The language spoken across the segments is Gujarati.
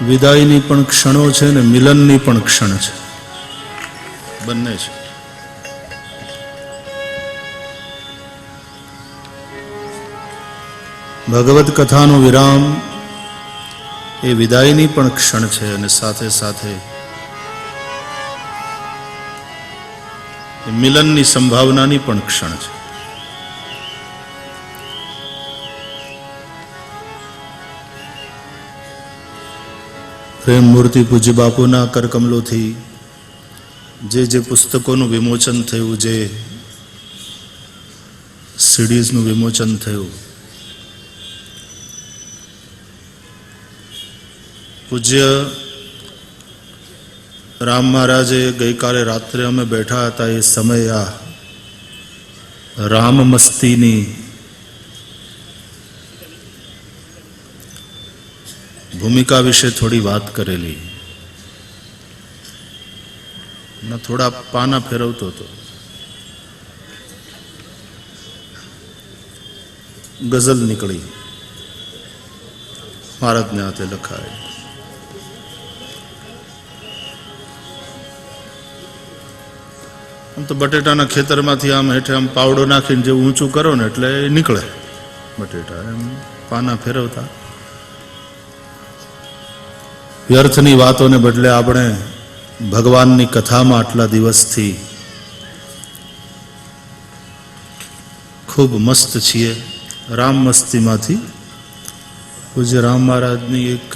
વિદાયની પણ ક્ષણો છે ને મિલનની પણ ક્ષણ છે, બંને છે. ભગવત કથાનો વિરામ એ વિદાયની પણ ક્ષણ છે અને સાથે સાથે મિલનની સંભાવનાની પણ ક્ષણ છે. પ્રેમ મૂર્તિ પૂજ્ય બાપુના કરકમલોથી જે પુસ્તકોનું વિમોચન થયું, જે સીડીઝનું વિમોચન થયું, પૂજ્ય રામ મહારાજે ગઈકાલે રાત્રે અમે બેઠા હતા એ સમયે આ રામ મસ્તીની ભૂમિકા વિશે થોડી વાત કરેલી. થોડા પાના ફેરવતો હતો. ગઝલ નીકળી, મહારાજને હાથે લખાય. આમ તો બટેટાના ખેતરમાંથી આમ હેઠે આમ પાવડો નાખીને જેવું ઊંચું કરો ને એટલે નીકળે બટેટા. એમ પાના ફેરવતા વ્યર્થની વાતોને બદલે આપણે ભગવાનની કથામાં આટલા દિવસથી ખૂબ મસ્ત છીએ. રામ મસ્તીમાંથી પૂજ્ય રામ મહારાજની એક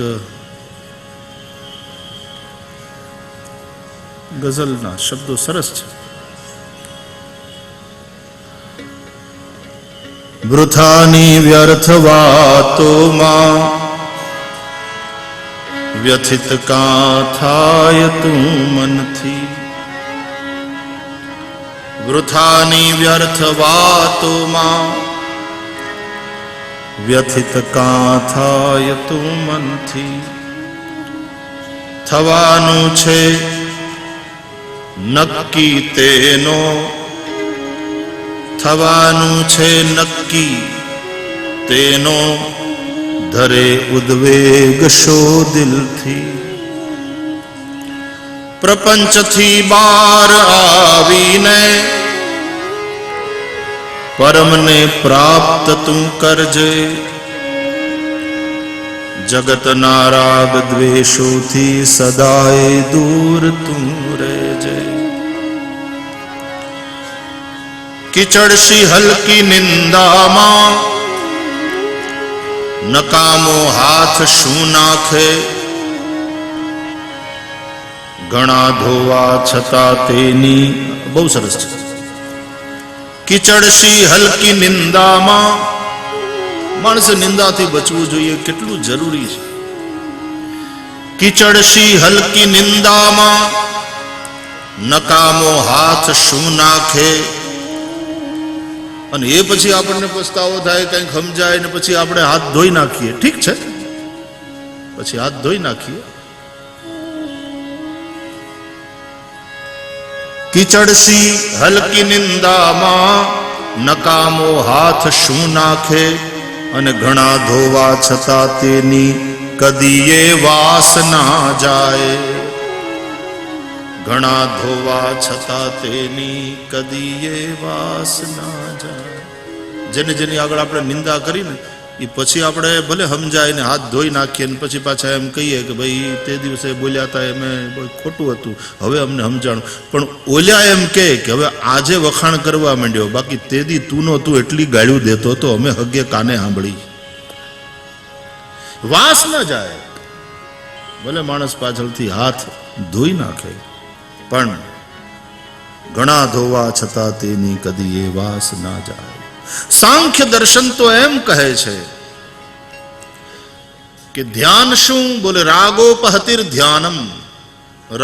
ગઝલના શબ્દો સરસ છે. વૃથાની વ્યર્થ વાતોમાં વ્યથિત કા થાય તું મનથી. વૃથાની વ્યર્થ વાતોમાં વ્યથિત કા થાય તું મનથી. થવાનું છે નક્કી તેનો, થવાનું છે નક્કી તેનો, ધરે ઉદ્વેગ શો દિલથી. પ્રપંચથી બહાર આવીને પરમને પ્રાપ્ત તું કરજે. જગતના રાગ દ્વેષોથી સદાય દૂર તું રહેજે. કિચડશી હલકી નિંદામાં નકામો હાથ શું નાખે. ઘણા ધોવા છતાં તેની, બહુ સરસ છે. કિચડશી હલકી નિંદામાં, માણસે નિંદાથી બચવું જોઈએ, કેટલું જરૂરી છે. કિચડશી હલકી નિંદામાં નકામો હાથ શું નાખે. અને એ પછી આપણને પસ્તાવો થાય, કંઈક સમજાય ને પછી આપણે હાથ ધોઈ નાખીએ. ઠીક છે, પછી હાથ ધોઈ નાખીએ. કિચડસી હલકી નિંદામાં નકામો હાથ શું નાખે. અને ઘણા ધોવા છતાં તેની કદીએ વાસ ના જાય. ઘણા ધોવા છતાં તેની કદીએ વાસ ના જાય. જેની આગળ આપણે નિંદા કરી ને એ પછી આપણે ભલે સમજાય ને હાથ ધોઈ નાખીએ ને પછી પાછા એમ કહીએ કે ભાઈ તે દિવસે બોલ્યા હતા એમ ખોટું હતું, હવે અમને સમજાણું. પણ ઓલ્યા એમ કે હવે આજે વખાણ કરવા માંડ્યો, બાકી તે દી તું નો તું એટલી ગાળ્યું દેતો તો અમે હગે કાને સાંભળી. વાસ ના જાય. ભલે માણસ પાછળથી હાથ ધોઈ નાખે પણ ઘણા ધોવા છતાં તેની કદી એ વાસ ના જાય. સાંખ્ય દર્શન તો એમ કહે છે કે ધ્યાન શું? બોલે રાગોપહતિર ધ્યાનમ.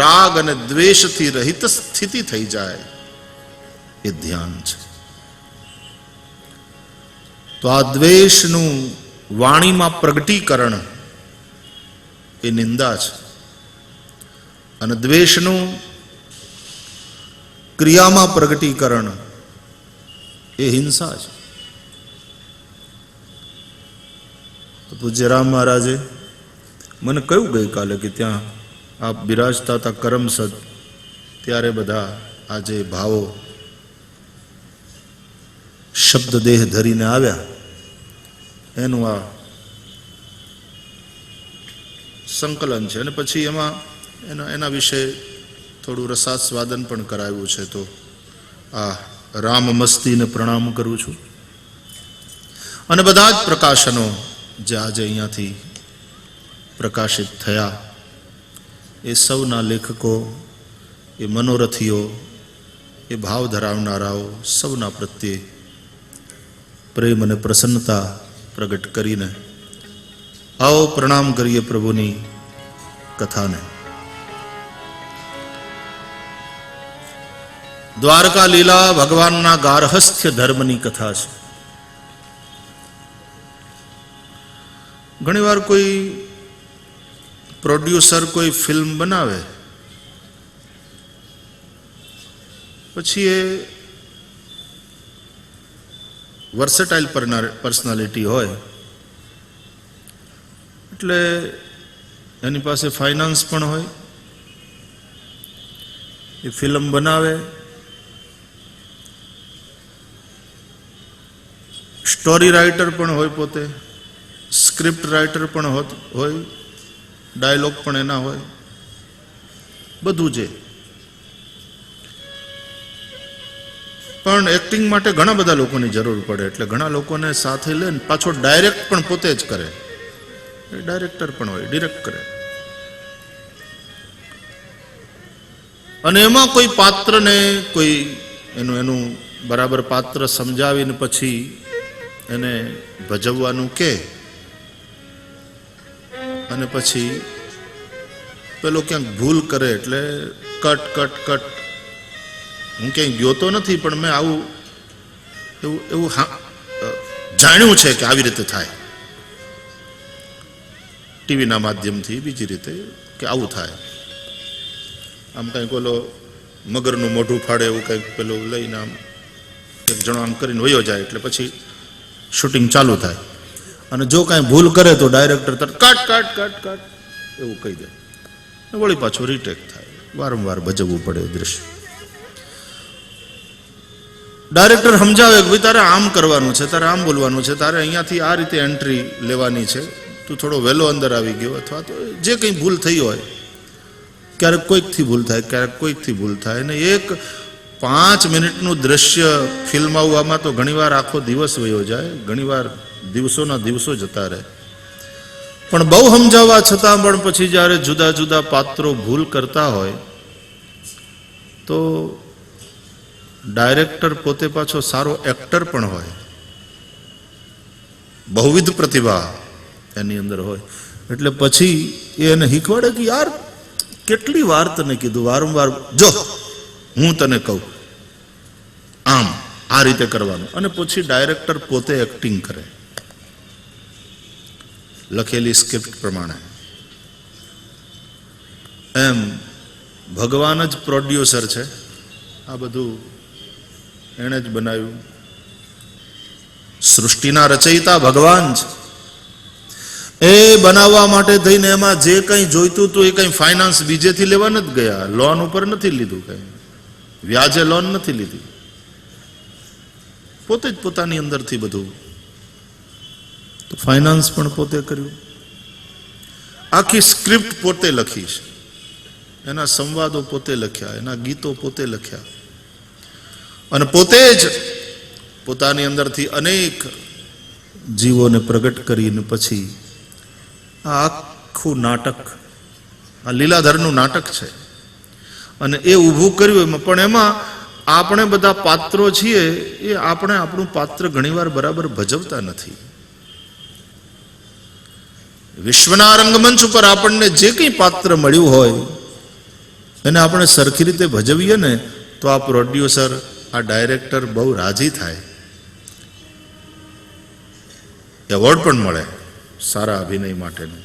રાગ અને દ્વેષથી રહિત સ્થિતિ થઈ જાય એ ધ્યાન છે. તો આ દ્વેષનું વાણીમાં પ્રગટીકરણ એ નિંદા છે અને દ્વેષનું ક્રિયામાં પ્રગટીકરણ એ હિંસા છે. તો પૂજ્ય રામ મહારાજે મને કહ્યું ગઈકાલે કે ત્યાં આપ બિરાજતા હતા કરમસદ, ત્યારે બધા આજે ભાવો શબ્દ દેહ ધરીને આવ્યા, એનું આ સંકલન છે. અને પછી એમાં એના વિશે થોડું રસાસ્વાદન પણ કરાવ્યું છે. તો આ રામ મસ્તીને પ્રણામ કરું છું. અને બધા જ પ્રકાશનો જે આજે અહીંયાથી પ્રકાશિત થયા, એ સૌના લેખકો, એ મનોરથીઓ, એ ભાવ ધરાવનારાઓ સૌના પ્રત્યે પ્રેમ અને પ્રસન્નતા પ્રગટ કરીને આવો પ્રણામ કરીએ પ્રભુની કથાને. દ્વારકા લીલા ભગવાનના ગાર્હસ્થ્ય ધર્મની કથા છે. ઘણીવાર કોઈ પ્રોડ્યુસર કોઈ ફિલ્મ બનાવે, પછી એ વર્સેટાઇલ પર્સનાલિટી હોય, એટલે એની પાસે ફાઇનાન્સ પણ હોય, એ ફિલ્મ બનાવે, સ્ટોરી રાઇટર પણ હોય, પોતે સ્ક્રિપ્ટ રાઇટર પણ હોય, ડાયલોગ પણ એના હોય, બધું છે. પણ એક્ટિંગ માટે ઘણા બધા લોકોની જરૂર પડે, એટલે ઘણા લોકોને સાથે લઈને પાછો ડાયરેક્ટ પણ પોતે જ કરે, ડાયરેક્ટર પણ હોય, ડિરેક્ટ કરે. અને એમાં કોઈ પાત્રને કોઈ એનું બરાબર પાત્ર સમજાવીને પછી એને ભજવવાનું કે, અને પછી પેલો ક્યાંક ભૂલ કરે એટલે કટ કટ કટ. હું ક્યાંય ગયો તો નથી, પણ મેં આવું એવું જાણ્યું છે કે આવી રીતે થાય, ટીવીના માધ્યમથી, બીજી રીતે કે આવું થાય. આમ કંઈક ઓલો મગરનું મોઢું ફાડે એવું કંઈક પેલું લઈને આમ એક જણો આમ કરીને વયો જાય, એટલે પછી શૂટિંગ ચાલુ થાય. અને જો કાંઈ ભૂલ કરે તો ડાયરેક્ટર તરત કાટ કાટ કાટ કાટ એવું કહી દે, વળી પાછું રીટેક થાય. વારંવાર ભજવવું પડે દ્રશ્ય. ડાયરેક્ટર સમજાવે કે ભાઈ તારે આમ કરવાનું છે, તારે આમ બોલવાનું છે, તારે અહીંયાથી આ રીતે એન્ટ્રી લેવાની છે, તું થોડો વહેલો અંદર આવી ગયો, અથવા તો જે કંઈ ભૂલ થઈ હોય, ક્યારેક કોઈકથી ભૂલ થાય, ક્યારેક કોઈકથી ભૂલ થાય. ને એક 5 મિનિટનું દ્રશ્ય ફિલ્મ આવવામાં તો ઘણીવાર આખો દિવસ વયો જાય, ઘણીવાર દિવસોના દિવસો જતા રહે. પણ બહુ સમજાવવા છતાં પણ પછી જ્યારે જુદા જુદા પાત્રો ભૂલ કરતા હોય, તો ડાયરેક્ટર પોતે પાછો સારો એક્ટર પણ હોય, બહુવિધ પ્રતિભા એની અંદર હોય. એટલે પછી એને શીખવાડે કે યાર કેટલી વાર તને કીધું, વારંવાર જો હું તને કહું આમ આ રીતે કરવાનું. અને પછી ડાયરેક્ટર પોતે એક્ટિંગ કરે લખેલી સ્ક્રિપ્ટ પ્રમાણે. એમ ભગવાન જ પ્રોડ્યુસર છે. આ બધું એણે જ બનાવ્યું. સૃષ્ટિના રચયિતા ભગવાન છે. એ બનાવવા માટે થઈને એમાં જે કંઈ જોઈતું હતું એ કંઈ ફાઇનાન્સ બીજેથી લેવા નથી ગયા, લોન ઉપર નથી લીધું, કંઈ વ્યાજે લોન નથી લીધી, પોતે જ પોતાની અંદરથી બધું. તો ફાઇનાન્સ પણ પોતે કર્યું, આખી સ્ક્રિપ્ટ પોતે લખી છે, એના સંવાદો પોતે લખ્યા, એના ગીતો પોતે લખ્યા, અને પોતે જ પોતાની અંદરથી અનેક જીવોને પ્રગટ કરીને પછી આ આખું નાટક, આ લીલાધરનું નાટક છે, અને એ ઊભું કર્યું. પણ એમાં આપણે બધા પાત્રો છીએ, એ આપણે આપણું પાત્ર ઘણીવાર બરાબર ભજવતા નથી. વિશ્વના રંગમંચ ઉપર આપણને જે કંઈ પાત્ર મળ્યું હોય એને આપણે સરખી રીતે ભજવીએ ને, તો આ પ્રોડ્યુસર, આ ડાયરેક્ટર બહુ રાજી થાય, એવોર્ડ પણ મળે સારા અભિનય માટેનું.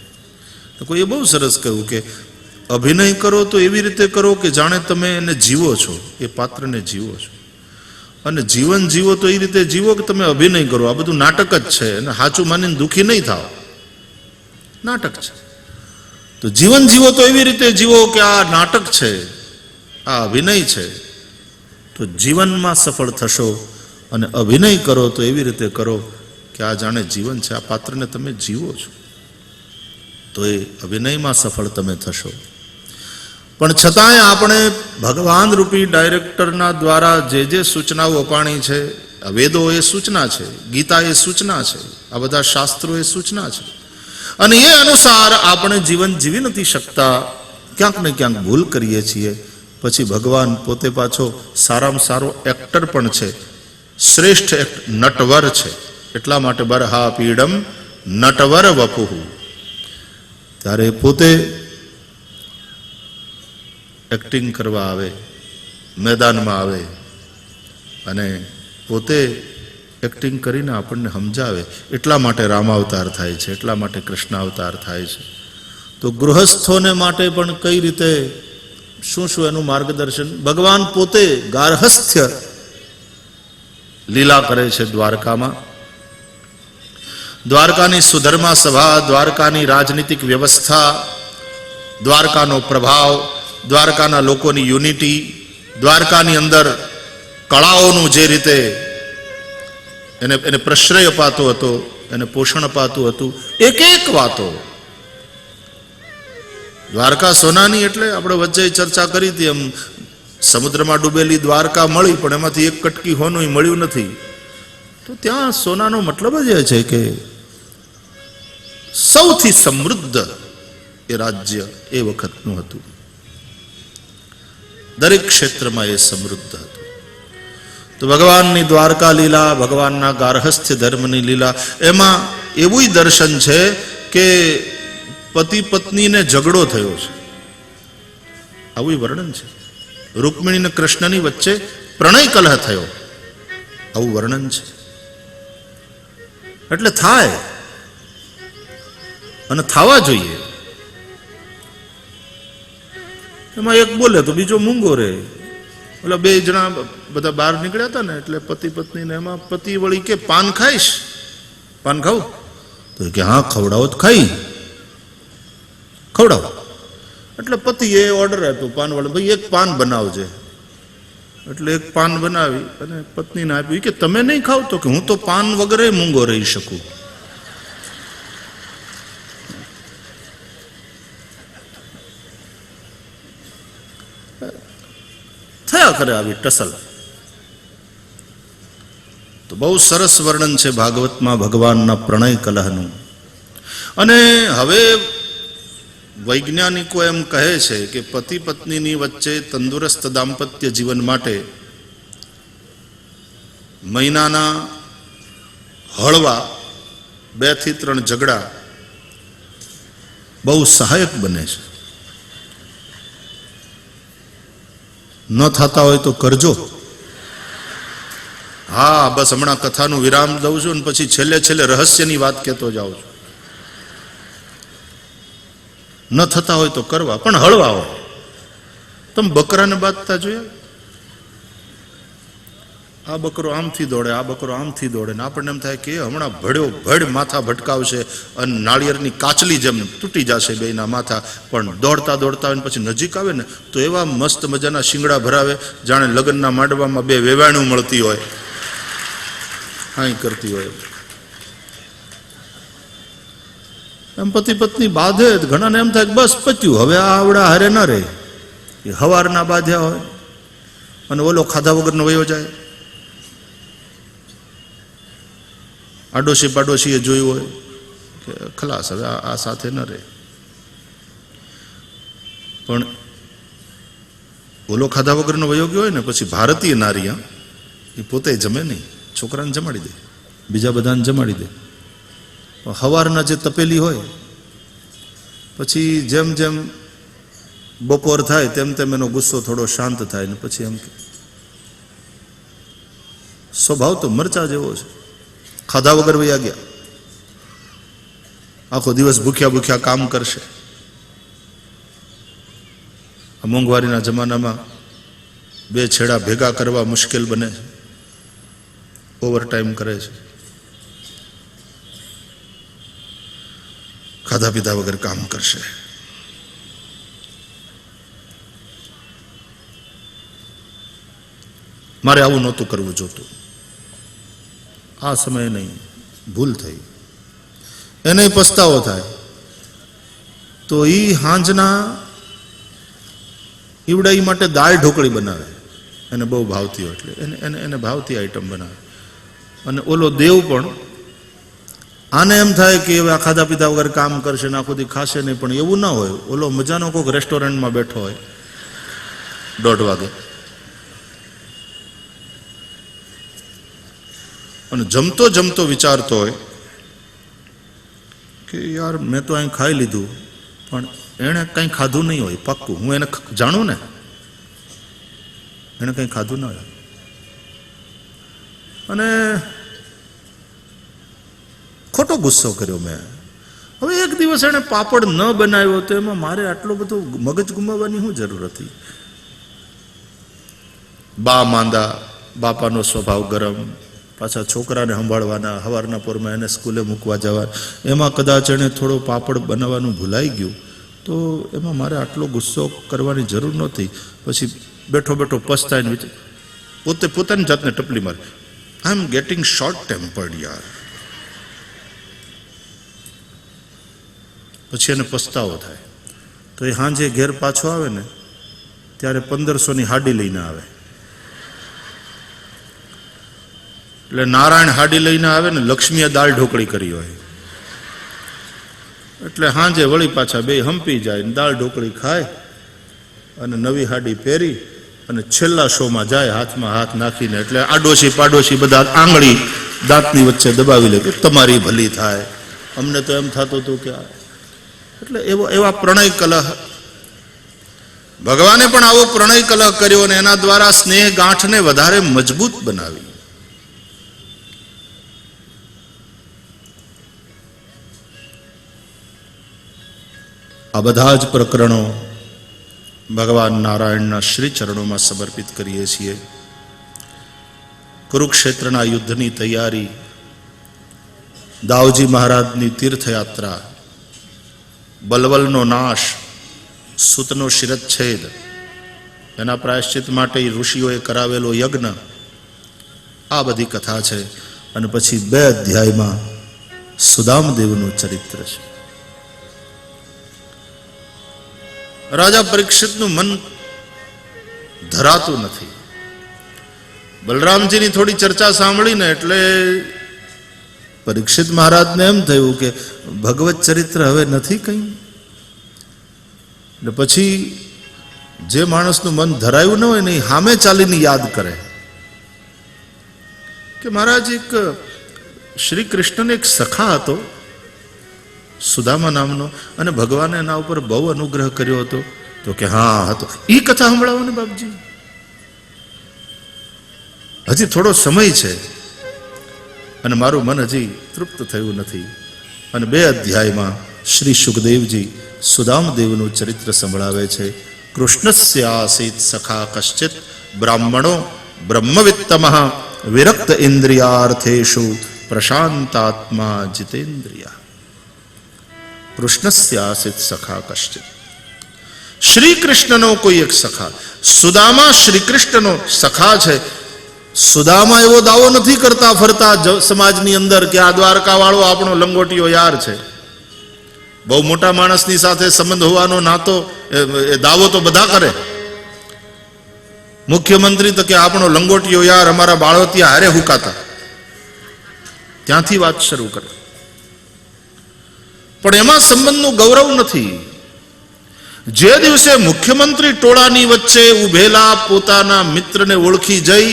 તો કોઈએ બહુ સરસ કહ્યું કે અભિનય કરો તો એવી રીતે કરો કે જાણે તમે એને જીવો છો, એ પાત્રને જીવો છો. અને જીવન જીવો તો એ રીતે જીવો કે તમે અભિનય કરો. આ બધું નાટક જ છે, અને સાચું માનીને દુઃખી નહીં થાવ, નાટક છે. તો જીવન જીવો તો એવી રીતે જીવો કે આ નાટક છે, આ અભિનય છે, તો જીવનમાં સફળ થશો. અને અભિનય કરો તો એવી રીતે કરો કે આ જાણે જીવન છે, આ પાત્રને તમે જીવો છો, તો એ અભિનયમાં સફળ તમે થશો. પણ છતાંય આપણે ભગવાન રૂપી ડાયરેક્ટરના દ્વારા જે જે સૂચનાઓ અપાણી છે, વેદો એ સૂચના છે, ગીતા એ સૂચના છે, આ બધા શાસ્ત્રો એ સૂચના છે, અને એ અનુસાર આપણે જીવન જીવી નથી શકતા, ક્યાંક ને ક્યાંક ભૂલ કરીએ છીએ. પછી ભગવાન પોતે પાછો સારામાં સારો એક્ટર પણ છે, શ્રેષ્ઠ નટવર છે. એટલા માટે બરહા પીડમ નટવર વપુહુ, ત્યારે પોતે એક્ટિંગ કરવા આવે, મેદાનમાં આવે અને પોતે એક્ટિંગ કરીને આપણને સમજાવે. એટલા માટે રામાવતાર થાય છે, એટલા માટે કૃષ્ણ અવતાર થાય છે. તો ગૃહસ્થોને માટે પણ કઈ રીતે શું શું એનું માર્ગદર્શન, ભગવાન પોતે ગાર્હસ્થ્ય લીલા કરે છે દ્વારકામાં. દ્વારકાની સુધર્મા સભા, દ્વારકાની રાજનીતિક વ્યવસ્થા, દ્વારકાનો પ્રભાવ, દ્વારકાના લોકોની યુનિટી, દ્વારકાની અંદર કળાઓનું જે રીતે એને પ્રશ્રય અપાતો હતો, એને પોષણ અપાતું હતું, એક એક વાતો. દ્વારકા સોનાની એટલે આપણે વચ્ચે ચર્ચા કરી હતી એમ, સમુદ્રમાં ડૂબેલી દ્વારકા મળી પણ એમાંથી એક કટકી હોનું મળ્યું નથી. તો ત્યાં સોનાનો મતલબ જ એ છે કે સૌથી સમૃદ્ધ એ રાજ્ય એ વખતનું હતું, દરેક ક્ષેત્રમાં એ સમૃદ્ધ હતું. તો ભગવાનની દ્વારકા લીલા, ભગવાનના ગાર્હસ્થ્ય ધર્મની લીલા, એમાં એવું દર્શન છે કે પતિ પત્નીને ઝઘડો થયો છે, આવું વર્ણન છે. રૂકમિણી અને કૃષ્ણની વચ્ચે પ્રણય કલહ થયો, આવું વર્ણન છે. એટલે થાય અને થવા જોઈએ. એમાં એક બોલે તો બીજો મૂંગો રહે. એટલે બે જણા બધા બહાર નીકળ્યા હતા ને, એટલે પતિ પત્ની ને, એમાં પતિ વળી કે પાન ખાઈશ, પાન ખાવું? તો કે હા ખવડાવો તો ખાઈ, ખવડાવો. એટલે પતિએ ઓર્ડર આપ્યો પાન વાળો, ભાઈ એક પાન બનાવજે. એટલે એક પાન બનાવી અને પત્નીને આપ્યું. કે તમે નહીં ખાવ? તો કે હું તો પાન વગરે મૂંગો રહી શકું. થયા કરે આવી ટસલ. તો બહુ સરસ વર્ણન છે ભાગવતમાં ભગવાનના પ્રણય કલહનું. અને હવે વૈજ્ઞાનિકો એમ કહે છે કે પતિ પત્નીની વચ્ચે તંદુરસ્ત દાંપત્ય જીવન માટે મહિનાના હળવા 2 થી 3 ઝઘડા બહુ સહાયક બને છે. ન થતા હોય તો કરજો. હા, બસ હમણાં કથાનું વિરામ દઉં છું ને પછી છેલ્લે છેલ્લે રહસ્યની વાત કહેતો જાઉં છું. ન થતા હોય તો કરવા, પણ હળવા હોય. તમે બકરાને બાંધતા જોયા? આ બકરો આમથી દોડે, આ બકરો આમથી દોડે, ને આપણને એમ થાય કે હમણાં ભડ્યો ભડ માથા ભટકાવશે અને નાળિયેરની કાચલી જેમ તૂટી જશે બેયના માથા. પણ દોડતા દોડતા હોય ને પછી નજીક આવે ને તો એવા મસ્ત મજાના શિંગડા ભરાવે, જાણે લગ્નના માંડવામાં 2 વેવાણું મળતી હોય, હાઈ કરતી હોય. એમ પતિ પત્ની બાંધે, ઘણાને એમ થાય કે બસ પત્યું, હવે આ આવડા હારે ન રહે. એ હવારના બાંધ્યા હોય અને ઓલો ખાધા વગરનો વયો જાય. આડોશી પાડોશીએ જોયું હોય કે ખલાસ, હવે આ સાથે ન રહે. પણ ઓલો ખાધા વગરનો વયો ગયો હોય ને પછી ભારતીય નારી એ પોતે જમે નહીં, છોકરાને જમાડી દે, બીજા બધાને જમાડી દે. હવારના જે તપેલી હોય પછી જેમ જેમ બપોર થાય તેમ તેમ એનો ગુસ્સો થોડો શાંત થાય ને પછી એમ કે સ્વભાવ તો મરચા જેવો છે, ખાધા વગર વયા ગયા, આખો દિવસ ભૂખ્યા ભૂખ્યા કામ કરશે. આ મોંઘવારીના જમાનામાં 2 છેડા ભેગા કરવા મુશ્કેલ બને છે, ઓવરટાઈમ કરે છે, ખાધા પીધા વગર કામ કરશે. મારે આવું નહોતું કરવું જોતું, આ સમયે નહીં, ભૂલ થઈ. એને પસ્તાવો થાય. તો એ હાંજના ઈવડા માટે દાળ ઢોકળી બનાવે, એને બહુ ભાવતી હોય એટલે એને ભાવતી આઈટમ બનાવે. અને ઓલો દેવ પણ આને એમ થાય કે હવે આ ખાધા પીધા વગર કામ કરશે ને આખો દી ખાશે નહીં, પણ એવું ના હોય. ઓલો મજાનો કોઈક રેસ્ટોરન્ટમાં બેઠો હોય 1:30 વાગે અને જમતો જમતો વિચારતો હોય કે યાર મેં તો અહીં ખાઈ લીધું, પણ એણે કંઈ ખાધું નહીં હોય પાક્કું. હું એને જાણું ને, એણે કંઈ ખાધું ના હોય. અને ખોટો ગુસ્સો કર્યો મેં. હવે એક દિવસ એણે પાપડ ન બનાવ્યો તો એમાં મારે આટલો બધો મગજ ગુમાવવાની શું જરૂર હતી? બા માંદા, બાપાનો સ્વભાવ ગરમ, પાછા છોકરાને સંભાળવાના, સવારના પોરમાં એને સ્કૂલે મૂકવા જવા, એમાં કદાચ એણે થોડો પાપડ બનાવવાનું ભૂલાઈ ગયું તો એમાં મારે આટલો ગુસ્સો કરવાની જરૂર નહોતી. પછી બેઠો બેઠો પસ્તાઈને પોતાની જાતને ટપલી મારી, આઈ એમ ગેટિંગ શોર્ટ ટેમ્પર્ડ યાર. પછી એને પસ્તાવો થાય. તો એ સાંજે ઘેર પાછો આવે ને ત્યારે 1500ની હાડી લઈને આવે. એટલે નારાયણ હાડી લઈને આવે ને લક્ષ્મીએ દાળ ઢોકળી કરી હોય એટલે સાંજે વળી પાછા બે હંપી જાય, દાળ ઢોકળી ખાય અને નવી હાડી પહેરી અને છેલ્લા શોમાં જાય હાથમાં હાથ નાખીને. એટલે આડોશી પાડોશી બધા આંગળી દાંતની વચ્ચે દબાવી લે કે તમારી ભલી થાય. અમને તો એમ થતું હતું કે એટલે એવા પ્રણય કલહ. ભગવાને પણ આવો પ્રણય કલહ કર્યો અને એના દ્વારા સ્નેહ ગાંઠને વધારે મજબૂત બનાવી. આ બધા જ પ્રકરણો ભગવાન નારાયણના શ્રી ચરણોમાં સમર્પિત કરીએ છીએ. કુરુક્ષેત્રના યુદ્ધની તૈયારી, દાઉજી મહારાજની તીર્થયાત્રા, બલવલનો નાશ, સૂતનો શિરચ્છેદ, એના પ્રાયશ્ચિત માટે ઋષિઓએ કરાવેલો યજ્ઞ, આ બધી કથા છે. અને પછી 2 અધ્યાયમાં સુદામદેવનું ચરિત્ર છે. રાજા પરીક્ષિતનું મન ધરાતું નથી. બલરામજીની થોડી ચર્ચા સાંભળીને એટલે પરીક્ષિત મહારાજને એમ થયું કે ભગવત ચરિત્ર હવે નથી કંઈ. એટલે પછી જે માણસનું મન ધરાયું ન હોય ને એ સામે ચાલીને યાદ કરે કે મહારાજ એક શ્રી કૃષ્ણને એક સખા હતો સુદામા નામનો, અને ભગવાને એના ઉપર બહુ અનુગ્રહ કર્યો હતો. તો કે હા હતો. એ કથા સંભળાવો ને બાપજી, હજી થોડો સમય છે અને મારું મન હજી તૃપ્ત થયું નથી. અને 2 અધ્યાયમાં શ્રી સુખદેવજી સુદામદેવનું ચરિત્ર સંભળાવે છે. કૃષ્ણસ્યાસીત સખા કશ્ચિત બ્રાહ્મણો બ્રહ્મવિત્તમઃ વિરક્ત ઇન્દ્રિયાર્થેષુ પ્રશાંતાત્મા જીતેન્દ્રિયા. કૃષ્ણસ્યાસીત સખા કશ્ચિત, શ્રી કૃષ્ણનો કોઈ એક સખા. સુદામા શ્રી કૃષ્ણનો સખા છે. સુદામા એવો દાવો નથી કરતા ફરતા સમાજની અંદર કે આ દ્વારકા વાળો આપણો લંગોટીયો યાર છે. બહુ મોટા માણસની સાથે સંબંધ હોવાનો નાતો એ દાવો તો બધા કરે. મુખ્યમંત્રી તો કે આપણો લંગોટીયો યાર, અમારા બાળોતિયા હારે હુકાતા, ત્યાંથી વાત શરૂ કરે. પણ એમાં સંબંધનું ગૌરવ નથી. જે દિવસે મુખ્યમંત્રી ટોળાની વચ્ચે ઉભેલા પોતાના મિત્રને ઓળખી જઈ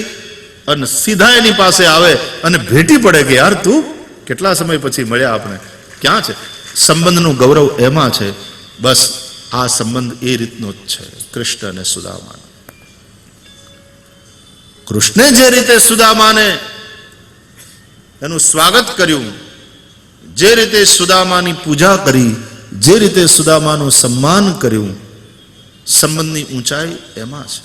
અને સીધા એની પાસે આવે અને ભેટી પડે કે યાર તું, કેટલા સમય પછી મળ્યા, આપણે ક્યાં છે, સંબંધનું ગૌરવ એમાં છે. બસ આ સંબંધ એ રીતનો જ છે કૃષ્ણ અને સુદામાનો. કૃષ્ણે જે રીતે સુદામાને એનું સ્વાગત કર્યું, જે રીતે સુદામાની પૂજા કરી, જે રીતે સુદામાનું સન્માન કર્યું, સંબંધની ઊંચાઈ એમાં છે.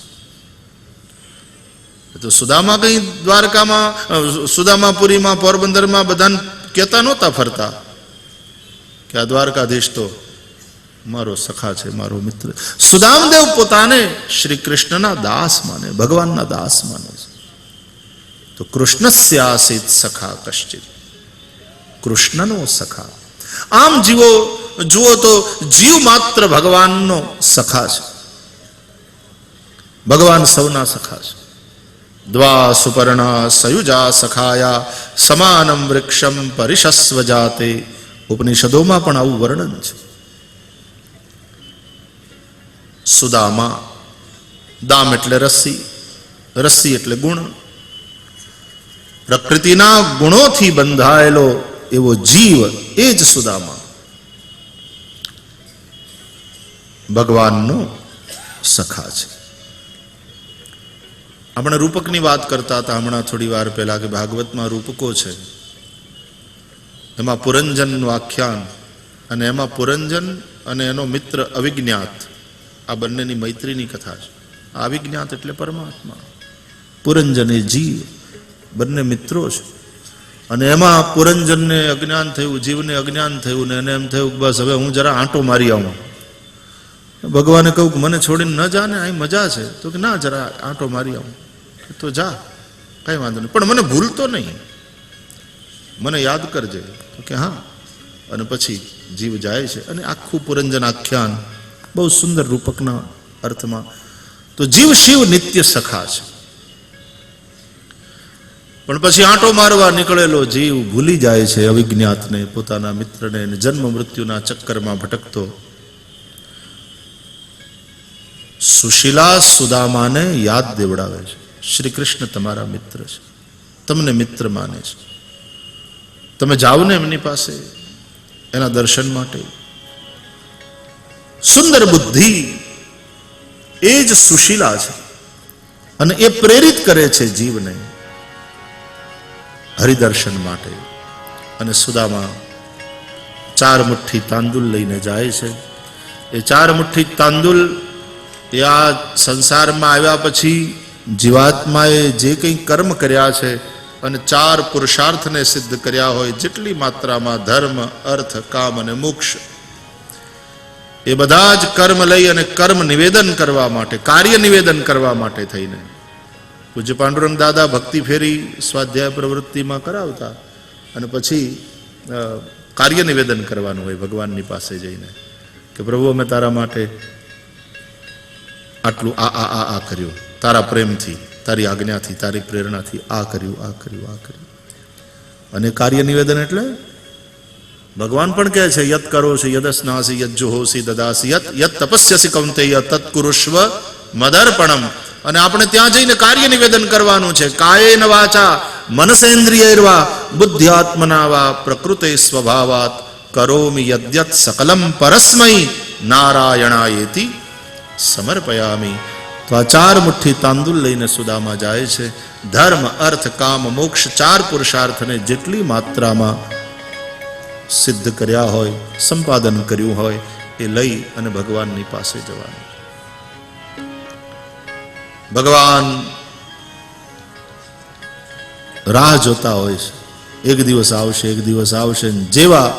તો સુદામા કઈ દ્વારકામાં, સુદામાપુરીમાં, પોરબંદરમાં બધાને કહેતા નહોતા ફરતા કે આ દ્વારકાધીશ તો મારો સખા છે, મારો મિત્ર. સુદામદેવ પોતાને શ્રી કૃષ્ણના દાસ માને, ભગવાનના દાસ માને છે. તો કૃષ્ણસ્ય આસીત સખા કશ્ચિત, કૃષ્ણનો સખા. આમ જીવો જુઓ તો જીવ માત્ર ભગવાનનો સખા છે. ભગવાન સૌના સખા છે. દ્વા સુપર્ણા સયુજા સખાયા સમાનમ વૃક્ષમ પરિશસ્વ જાતે. ઉપનિષદોમાં પણ આવું વર્ણન છે. સુદામા, દામ એટલે રસ્સી, રસ્સી એટલે ગુણ. પ્રકૃતિના ગુણોથી બંધાયેલો એવો જીવ એ જ સુદામા ભગવાનનો સખા છે. આપણે રૂપકની વાત કરતા હતા હમણાં થોડી વાર પહેલા કે ભાગવતમાં રૂપકો છે. એમાં પુરંજનનું આખ્યાન અને એમાં પુરંજન અને એનો મિત્ર અવિજ્ઞાત, આ બંનેની મૈત્રીની કથા છે. અવિજ્ઞાત એટલે પરમાત્મા, પુરંજન એ જીવ, બંને મિત્રો છે. અને એમાં પુરંજનને અજ્ઞાન થયું, જીવને અજ્ઞાન થયું ને એને એમ થયું કે બસ હવે હું જરા આંટો મારી આવું. ભગવાને કહ્યું કે મને છોડીને ન જા ને, અહીં મજા છે. તો કે ના, જરા આંટો મારી આવું. તો જા, કઈ વાંધો નહીં, પણ મને ભૂલતો નહીં, મને યાદ કરજે. તો કે હા. અને પછી જીવ જાય છે. અને આખું પુરંજન આખ્યાન બહુ સુંદર રૂપકના અર્થમાં. તો જીવ શિવ નિત્ય સખા છે. પણ પછી આંટો મારવા નીકળેલો જીવ ભૂલી જાય છે અવિજ્ઞાતને, પોતાના મિત્રને, જન્મ મૃત્યુના ચક્કરમાં ભટકતો. સુશીલા સુદામાને યાદ દેવડાવે છે, શ્રી કૃષ્ણ તમારા મિત્ર છે, તમને મિત્ર માને છે, તમે જાઓ ને એમની પાસે એના દર્શન માટે. સુંદર બુદ્ધિ એ જ સુશીલા છે અને એ પ્રેરિત કરે છે જીવને હરિદર્શન માટે. અને સુદામા 4 મુઠ્ઠી તાંદુલ લઈને જાય છે. એ 4 મુઠ્ઠી તાંદુલ એ આ સંસારમાં આવ્યા પછી જીવાત્માએ જે કંઈ કર્મ કર્યા છે અને 4 પુરુષાર્થને સિદ્ધ કર્યા હોય, જેટલી માત્રામાં ધર્મ, અર્થ, કામ અને મોક્ષ, એ બધા જ કર્મ લઈ અને કર્મ નિવેદન કરવા માટે, કાર્ય નિવેદન કરવા માટે થઈને પૂજ્ય પાંડુરંગ દાદા ભક્તિ ફેરી સ્વાધ્યાય પ્રવૃત્તિમાં કરાવતા. અને પછી કાર્ય નિવેદન કરવાનું હોય ભગવાનની પાસે જઈને કે પ્રભુ અમે તારા માટે આટલું આ કર્યું, તારા પ્રેમથી, તારી આજ્ઞાથી, તારી પ્રેરણાથી આ કર્યું, આ કર્યું, આ કર્યું. અને કાર્ય નિવેદન એટલે ભગવાન પણ કહે છે યત કરોષિ યદસ્નાસિ યજ્જુહોષિ દદાસિ યત તપસ્યસી કૌંતેય તત્કુરુષ્વ મદર્પણમ. અને આપણે ત્યાં જઈને કાર્ય નિવેદન કરવાનું છે. કાયેન વાચા મનસેન્દ્રિયૈર્વા બુદ્ધ્યાત્મના વા પ્રકૃતે સ્વભાવાત કરોમિ યદ્યત સકલમ પરસ્મૈ નારાયણાયેતિ સમર્પયામી. તો આ 4 મુઠ્ઠી તાંદુલ લઈને સુદામા જાય છે. ધર્મ, અર્થ, કામ, મોક્ષ 4 પુરુષાર્થને જેટલી માત્રામાં સિદ્ધ કર્યા હોય, સંપાદન કર્યું હોય, એ લઈ અને ભગવાનની પાસે જવાનું. ભગવાન રાહ જોતા હોય છે, એક દિવસ આવશે, એક દિવસ આવશે. જેવા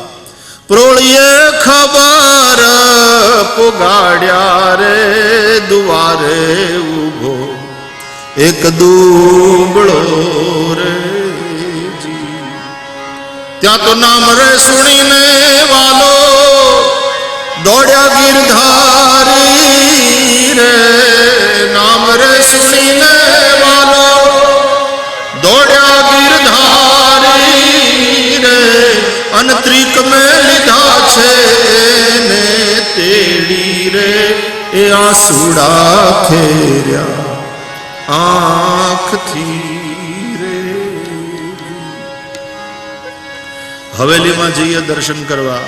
પ્રોળીએ ખબર પુગાડ્યા રે દુવારે ઉભો એક દુબળો રે જી. ત્યાં તો નામ રે સુણીને વાલો દોડ્યા ગિરધારી રે. નામ રે સુણીને વાલો દોડ્યા ગિરધારી રે. અંતરિક મેં લીધા છે ને તેડી રે. એ આંસુડા ખેર્યા આંખથી રે. હવેલીમાં જઈએ દર્શન કરવા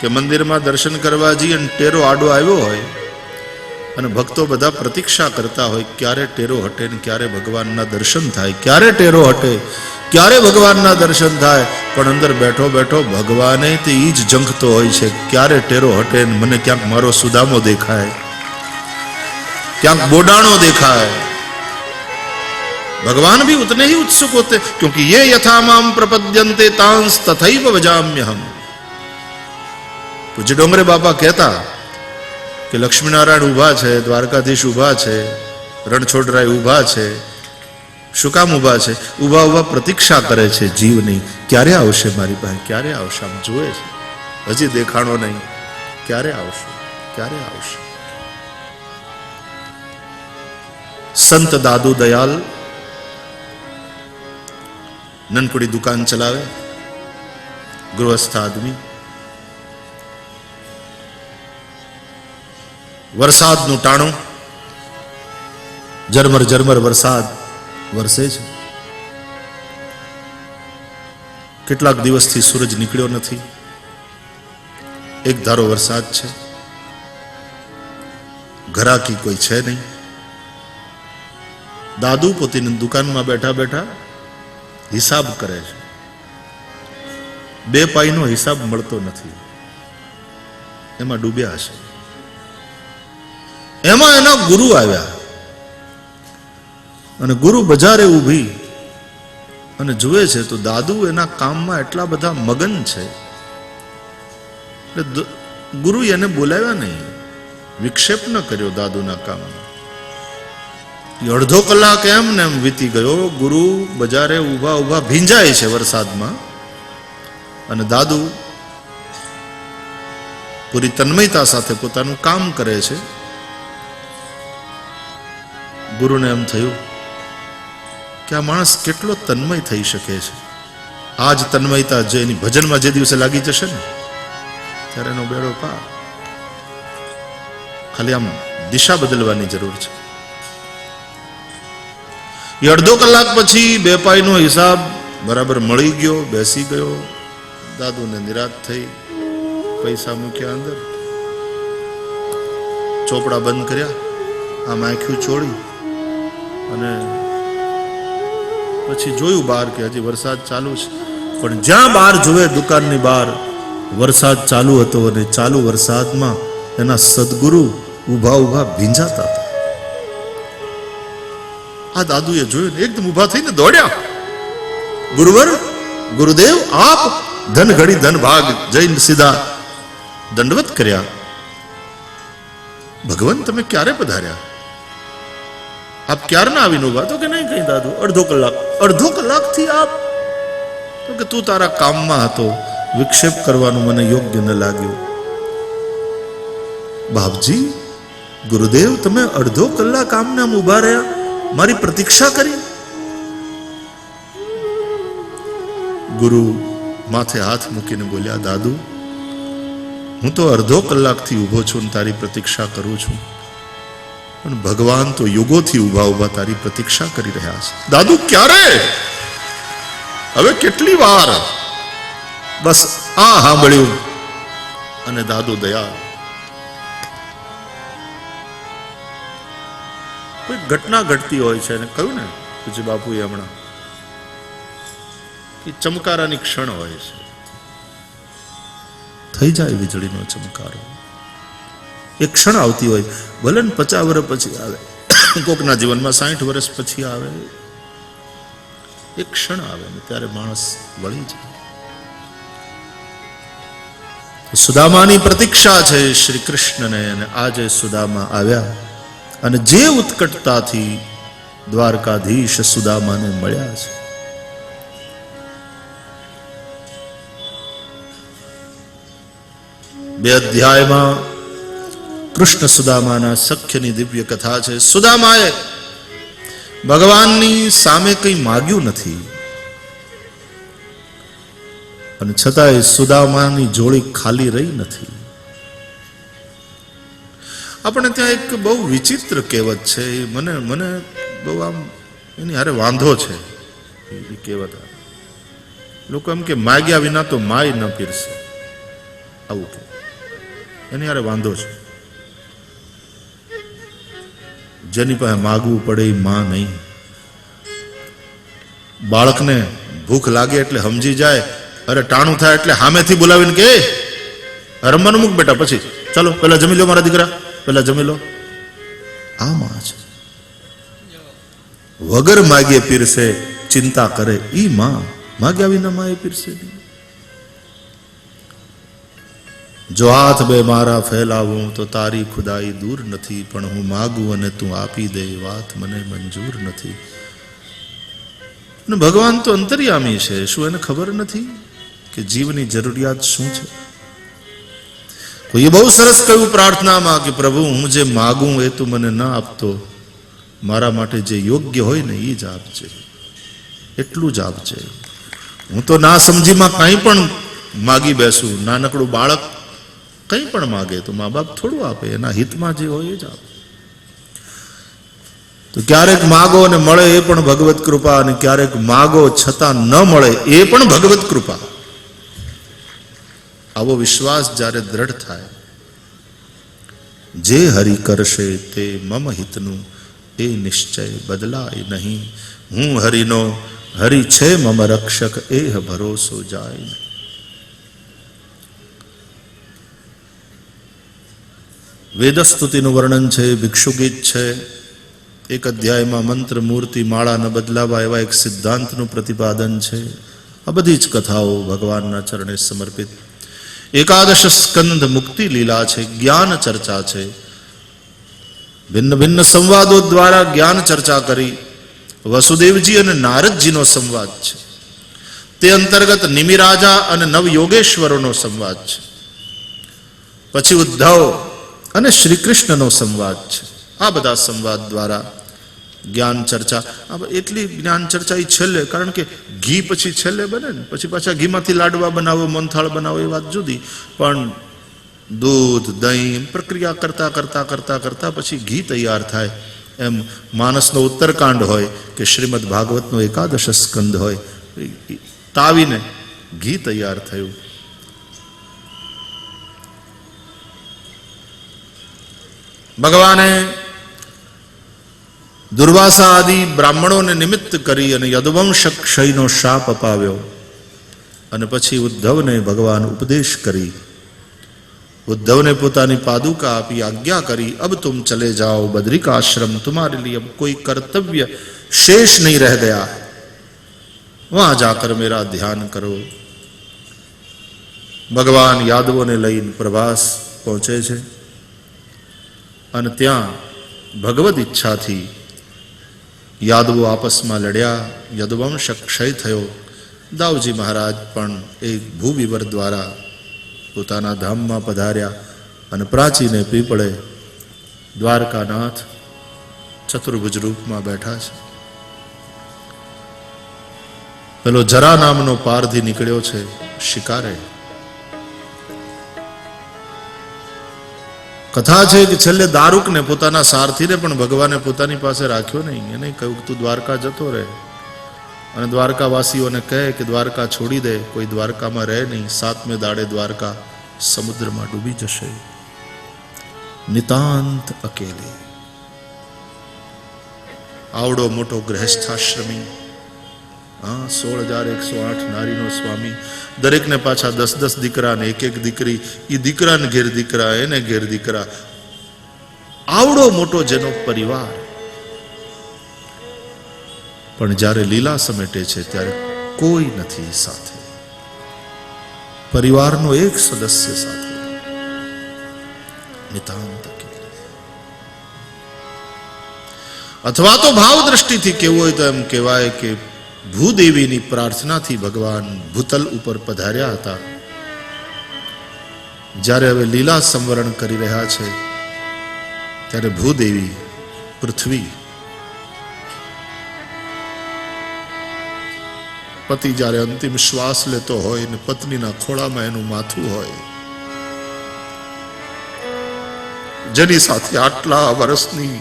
કે મંદિરમાં દર્શન કરવા જઈએ અને ટેરો આડો આવ્યો હોય અને ભક્તો બધા પ્રતીક્ષા કરતા હોય ક્યારે ટેરો હટે ને ક્યારે ભગવાનના દર્શન થાય, ક્યારે ટેરો હટે, ક્યારે ભગવાનના દર્શન થાય. પણ અંદર બેઠો બેઠો ભગવાને તે ઈ જ ઝંખતો હોય છે ક્યારે ટેરો હટે ને મને ક્યાંક મારો સુદામો દેખાય, ક્યાંક બોડાણો દેખાય. भगवान भी उतने ही उत्सुक होते क्योंकि ये यथा माम प्रपद्यन्ते तांस तथैव वजाम्यहम. पूज्य डोंगरे बाबा कहता कि लक्ष्मीनारायण उभा है, द्वारकाधीश उभा है, रणछोडराय उभा है, શું કામ ઊભા છે? ઊભા ઊભા પ્રતીક્ષા કરે છે જીવની, ક્યારે આવશે મારી પાસે, ક્યારે આવશે? આમ જુએ છે, હજી દેખાણો નહીં, ક્યારે આવશે, ક્યારે આવશે? સંત દાદુ દયાલ નનકડી દુકાન ચલાવે, ગૃહસ્થ આદમી. વરસાદનું ટાણું, ઝરમર ઝરમર વરસાદ વરસે છે. કેટલાક દિવસથી સૂરજ નીકળ્યો નથી, એક ધારો વરસાદ છે, ઘરાકી કોઈ છે નહીં. દાદુ પોતાની દુકાનમાં બેઠા બેઠા હિસાબ કરે છે. 2 પાઈનો હિસાબ મળતો નથી, એમાં ડૂબ્યા છે. એમાં એના ગુરુ આવ્યા અને ગુરુ બજારે ઊભી અને જુએ છે તો દાદુ એના કામમાં એટલા બધા મગન છે. એટલે ગુરુ એને બોલાવ્યા નહીં, વિક્ષેપ ન કર્યો દાદુના કામમાં. અડધો કલાક એમ ને એમ વીતી ગયો. ગુરુ બજારે ઊભા ઊભા ભીંજાય છે વરસાદમાં અને દાદુ પૂરી તન્મયતા સાથે પોતાનું કામ કરે છે. ગુરુને એમ થયું કે આ માણસ કેટલો તન્મય થઈ શકે છે. આ જ તન્મયતા જે એની ભજનમાં જે દિવસે લાગી જશે ને ત્યારે એનો બેડો પાર. ખાલી આમ દિશા બદલવાની જરૂર છે. એ અડધો કલાક પછી 2 પાઈનો હિસાબ બરાબર મળી ગયો, બેસી ગયો. દાદુને નિરાશ થઈ, પૈસા મૂક્યા અંદર, ચોપડા બંધ કર્યા, આમ આંખ્યું છોડી અને પછી જોયું બહાર કે હજી વરસાદ ચાલુ છે. પણ જ્યાં બહાર જોવે દુકાનની બહાર વરસાદ ચાલુ હતો અને ચાલુ વરસાદમાં એના સદગુરુ ઊભા ઊભા ભીંજાતા હતા. આ દાદુએ જોયું, એકદમ ઊભા થઈને દોડ્યા. ગુરુવર, ગુરુદેવ આપ. ધન ઘડી ધન ભાગ જઈને સીધા દંડવત કર્યા. ભગવાન તમે ક્યારે પધાર્યા? આપ ક્યારના આવીને ઉભા? તો કે નહીં કઈ દાદુ, અડધો કલાકથી આપ. તો કે તું તારા કામમાં હતો, વિક્ષેપ કરવાનું મને યોગ્ય ન લાગ્યું. બાપજી, ગુરુદેવ તમે અડધો કલાક આમને આમ ઉભા રહ્યા, મારી પ્રતીક્ષા કરી. ગુરુ માથે હાથ મૂકીને બોલ્યા, દાદુ હું તો અડધો કલાકથી ઊભો છું ને તારી પ્રતીક્ષા કરું છું, પણ ભગવાન તો યુગોથી ઊભા ઊભા તારી પ્રતીક્ષા કરી રહ્યા છે. દાદુ ક્યારે? હવે કેટલી વાર? બસ આ સાંભળ્યું અને દાદુ દયા. કોઈ ઘટના ઘટતી હોય છે અને કહ્યું ને પૂજ્ય બાપુએ હમણાં કે ચમકારાની ક્ષણ હોય છે. થઈ જાય વીજળીનો ચમકારો, એક ક્ષણ આવતી હોય, ભલે ને 50 વર્ષ પછી આવે, કોકના જીવનમાં 60 વર્ષ પછી આવે, એક ક્ષણ આવે ને ત્યારે માણસ વળી જાય. સુદામાની પ્રતીક્ષા છે શ્રી કૃષ્ણને, અને આજે સુદામા આવ્યા અને જે ઉત્કટતાથી દ્વારકાધીશ સુદામાને મળ્યા છે. બે અધ્યાયમાં કૃષ્ણ સુદામાના સખ્યની દિવ્ય કથા છે. સુદામાએ ભગવાનની સામે કંઈ માગ્યું નથી અને છતાંય સુદામાની જોડી ખાલી રહી નથી. આપણે ત્યાં એક બહુ વિચિત્ર કહેવત છે, મને બહુ આમ એની હારે વાંધો છે. એ કહેવત લોકો એમ કે માગ્યા વિના તો માય ન પીરસે, આવું કે એની હારે વાંધો છે. જેની પાસે માગવું પડે એ માં નહીં. બાળકને ભૂખ લાગે એટલે સમજી જાય, અરે ટાણું થાય એટલે સામેથી બોલાવીને કે રમવાનું મૂક બેટા, પછી ચાલો પેલા જમી લો મારા દીકરા, પેલા જમી લો. આ માં છે. વગર માગીએ પીરસે, ચિંતા કરે ઈ માં. માગ્યા વિના માં એ પીરસે નહીં. જો હાથ બે મારા ફેલાવું તો તારી ખુદાઈ દૂર નથી, પણ હું માગું અને તું આપી દે વાત મને મંજૂર નથી. અને ભગવાન તો અંતર્યામી છે, શું એને ખબર નથી કે જીવની જરૂરિયાત શું છે? કોઈએ બહુ સરસ કહ્યું પ્રાર્થનામાં કે પ્રભુ હું જે માગું એ તું મને ન આપતો, મારા માટે જે યોગ્ય હોય ને એ જ આપજે, એટલું જ આપજે. હું તો ના સમજીમાં કંઈ પણ માગી બેસું. નાનકડું બાળક કંઈ પણ માગે તો મા બાપ થોડું આપે, એના હિતમાં જે હોય એ જ આપે. તો ક્યારેક માગો અને મળે એ પણ ભગવત કૃપા, અને ક્યારેક માગો છતાં ન મળે એ પણ ભગવત કૃપા. આવો વિશ્વાસ જ્યારે દ્રઢ થાય, જે હરિ કરશે તે મમ હિતનું એ નિશ્ચય બદલાય નહીં. હું હરિનો, હરિ છે મમ રક્ષક, એ ભરોસો જાય નહીં. વેદસ્તુતિનું વર્ણન છે, ભિક્ષુ ગીત છે. એક અધ્યાયમાં મંત્ર, મૂર્તિ, માળા ન બદલાવા એવા એક સિદ્ધાંતનું પ્રતિપાદન છે. આ બધી જ કથાઓ ભગવાનના ચરણે સમર્પિત. એકાદશ સ્કંદ મુક્તિ લીલા છે, જ્ઞાન ચર્ચા છે. ભિન્ન ભિન્ન સંવાદો દ્વારા જ્ઞાન ચર્ચા કરી. વસુદેવજી અને નારદજીનો સંવાદ છે, તે અંતર્ગત નિમિરાજા અને નવયોગેશ્વરોનો સંવાદ છે. પછી ઉદ્ધવ અને શ્રી કૃષ્ણનો સંવાદ છે. આ બધા સંવાદ દ્વારા જ્ઞાન ચર્ચા. એટલી જ્ઞાન ચર્ચા એ છેલ્લે, કારણ કે ઘી પછી છેલ્લે બને ને, પછી પાછા ઘીમાંથી લાડવા બનાવો, મોનથાળ બનાવો એ વાત જુદી, પણ દૂધ દહીં પ્રક્રિયા કરતા કરતા કરતા કરતા પછી ઘી તૈયાર થાય. એમ માનસનો ઉત્તરકાંડ હોય કે શ્રીમદ ભાગવતનો એકાદશ સ્કંદ હોય, તાવીને ઘી તૈયાર થયું. ભગવાને દુર્વાસા આદિ બ્રાહ્મણોને નિમિત્ત કરી અને યદુવંશ ક્ષયનો શાપ અપાવ્યો. અને પછી ઉદ્ધવને ભગવાન ઉપદેશ કરી. ઉદ્ધવને પોતાની પાદુકા આપી, આજ્ઞા કરી, અબ તુમ ચલે જાઓ બદ્રિકાશ્રમ, तुम्हारे लिए अब कोई कर्तव्य शेष नहीं रह गया, वहां जाकर मेरा ध्यान करो. ભગવાન યાદવોને લઈને પ્રવાસ પહોંચે છે અને ત્યાં ભગવદ ઈચ્છાથી યાદવો આપસમાં લડ્યા. યદુવંશ ક્ષય થયો. દાઉજી મહારાજ પણ એક ભૂવિવર દ્વારા પોતાના ધામમાં પધાર્યા અને પ્રાચીને પીપળે દ્વારકાનાથ ચતુર્ભુજ રૂપમાં બેઠા છે. પેલો જરા નામનો પારધી નીકળ્યો છે શિકારે. કથા છે કે છેલ્લે દારૂકને, પોતાના સારથીને પણ ભગવાને પોતાની પાસે રાખ્યો નહીં. એને કહ્યું તું દ્વારકા જતો રહે, અને દ્વારકાવાસીઓને કહે કે દ્વારકા છોડી દે, કોઈ દ્વારકામાં રહે નહીં. 7મે દાડે દ્વારકા સમુદ્રમાં ડૂબી જશે. નિતાંત અકેલે. આવડો મોટો ગ્રહસ્થાશ્રમી, 16,108 નારીનો સ્વામી, દરેકને પાછા 10-10 દીકરા ને 1-1 દીકરી, એ દીકરાને ઘેર દીકરા, એને ઘેર દીકરા. આવડો મોટો જેનો પરિવાર, પણ જ્યારે લીલા સમેટે છે ત્યારે કોઈ નથી સાથે. પરિવારનો એક સદસ્ય સાથે. નિતાંત અકેલે. અથવા તો ભાવ દ્રષ્ટિથી કેવું હોય તો એમ કહેવાય કે ભૂદેવીની પ્રાર્થનાથી ભગવાન ભૂતલ ઉપર પધાર્યા હતા. જ્યારે હવે લીલા સંવરણ કરી રહ્યા છે ત્યારે ભૂદેવી, પૃથ્વી, પતિ જ્યારે અંતિમ શ્વાસ લેતો હોય ને પત્નીના ખોળામાં એનું માથું હોય, જેની સાથે આટલા વર્ષની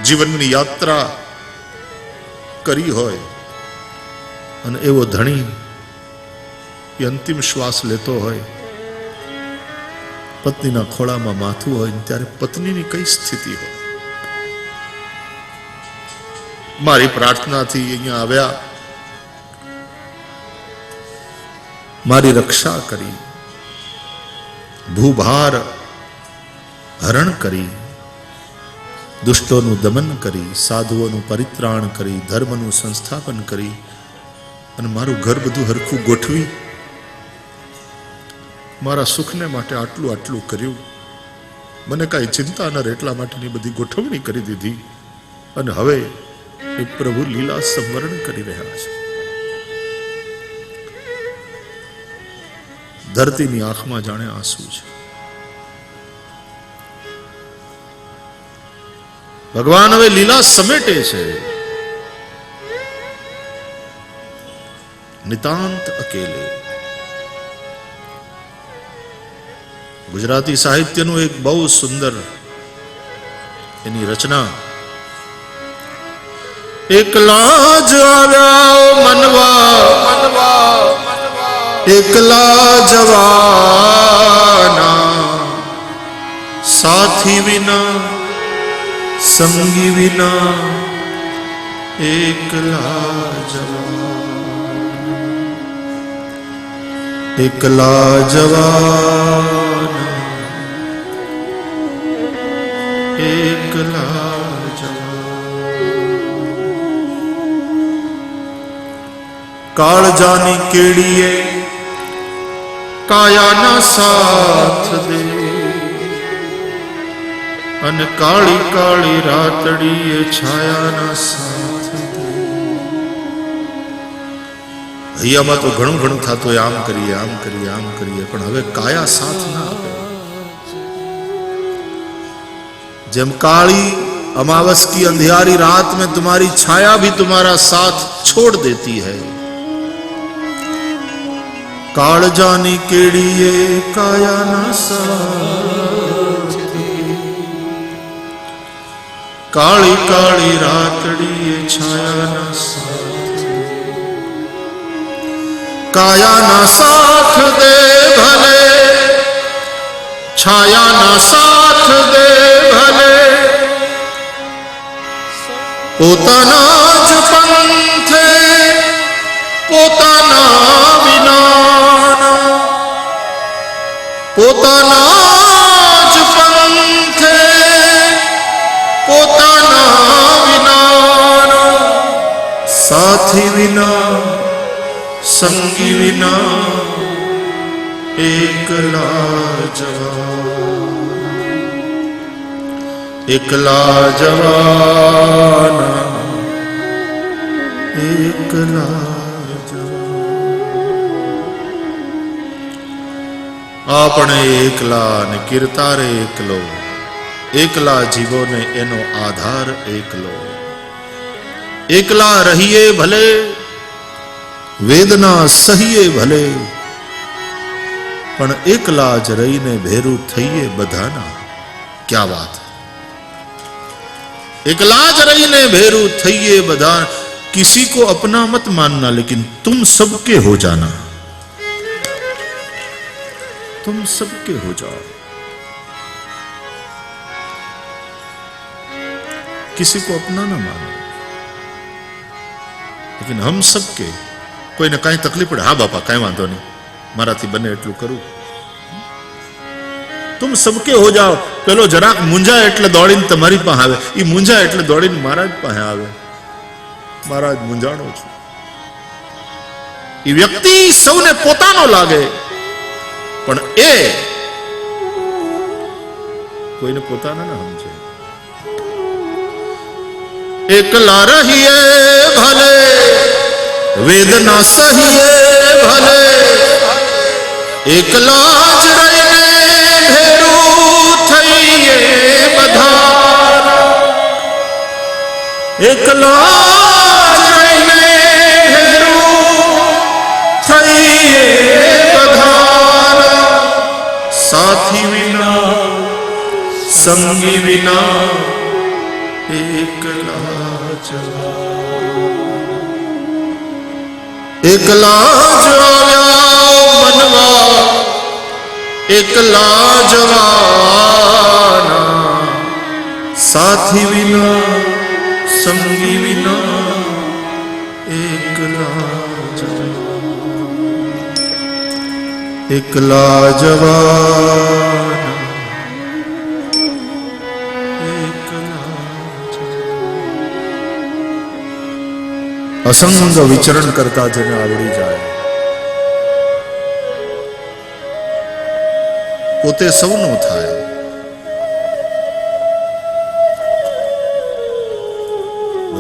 જીવનની યાત્રા કરી હોય, અને એવો ધણી એ અંતિમ શ્વાસ લેતો હોય, પત્નીના ખોળામાં માથું હોય, ત્યારે પત્નીની કઈ સ્થિતિ હોય? મારી પ્રાર્થનાથી અહીંયા આવ્યા, મારી રક્ષા કરી, ભૂભાર હરણ કરી, દુષ્ટોનું દમન કરી, સાધુઓનું પરિત્રાણ કરી, ધર્મનું સંસ્થાપન કરી, અને મારું ઘર બધું હરખું ગોઠવી, મારા સુખને માટે આટલું આટલું કર્યું, મને કાંઈ ચિંતા ન રહે એટલા માટેની બધી ગોઠવણી કરી દીધી. અને હવે એ પ્રભુ લીલા સંવરણ કરી રહ્યા છે. ધરતીની આંખમાં જાણે આંસુ છે. ભગવાન હવે લીલા સમેટે છે. નિતાંત અકેલે. ગુજરાતી સાહિત્યનું એક બહુ સુંદર એની રચના. એકલા જ આવ્યા મનવા, એકલા જવાના, સાથી વિના સંગી વિના, એકલા જવાના, એકલા જવાના, એકલા કાળજાની કેડીએ કાયાના સાથ દે, અને કાળી કાળી રાતડીએ છાયાના સાથ દે. હૈયામાં તો ઘણું ઘણું થતું હોય, આમ કરીએ આમ કરીએ આમ કરીએ, પણ હવે કાયા સાથ ના આપે. જેમ काली अमावस की अंधियारी रात में तुम्हारी छाया भी तुम्हारा साथ छोड़ देती है. काळजानी केड़ीए कायाना साथ, काली काली रातड़ीए छायाना साथ, कायाना साथ दे भले, छायाना साथ दे भले, પોતાના જ પંથે પોતાના વિના, પોતાના જ પંથે પોતાના વિના, સાથી વિના સંગી વિના, એકલા જવાના, એકલા જવાના, એકલા જવાના. આપણે એકલા ને કિરતારે એકલો, એકલા જીવોને એનો આધાર એકલો. એકલા રહીએ ભલે, વેદના સહીએ ભલે, પણ એકલા જ રહીને ભેરું થઈએ બધાના. क्या बात. एकला ज रहीने भेरू थइए बधा. किसी को अपना मत मानना, लेकिन तुम सबके हो जाना, तुम सबके हो जाओ. किसी को अपना ना मानो, लेकिन हम सबके. कोई ने कई तकलीफ पड़े, हाँ बापा कई वांधो नहीं, माराथी बने एटલું करूं. तुम सबके हो जाओ. पेलो જરાક मुंझा एटले दौड़ीने तमारी पासे आवे, ई मुंझा एटले दौड़ीने मारा ज पासे आवे. महाराज मुंझाणो छुं. ई व्यक्ति सौने पोतानो लागे, पण ए कोईने पोताना न समझे. एकला रहिए भले, वेदना सहिए भले, एकला ज रहीने भेरू थईए बधाना. एकला ज रहीने भेरू थईए बधाना. साथी विना संगी विना, एकला जवाना. एकला જ આવ્યા મનવા, એકલા જવાના, સાથી વિના સંગી વિના, એકલા જવાના, એકલા જવાના, असंग विचरण करता जेने आवड़ी जाए, पोते सौનું થાય.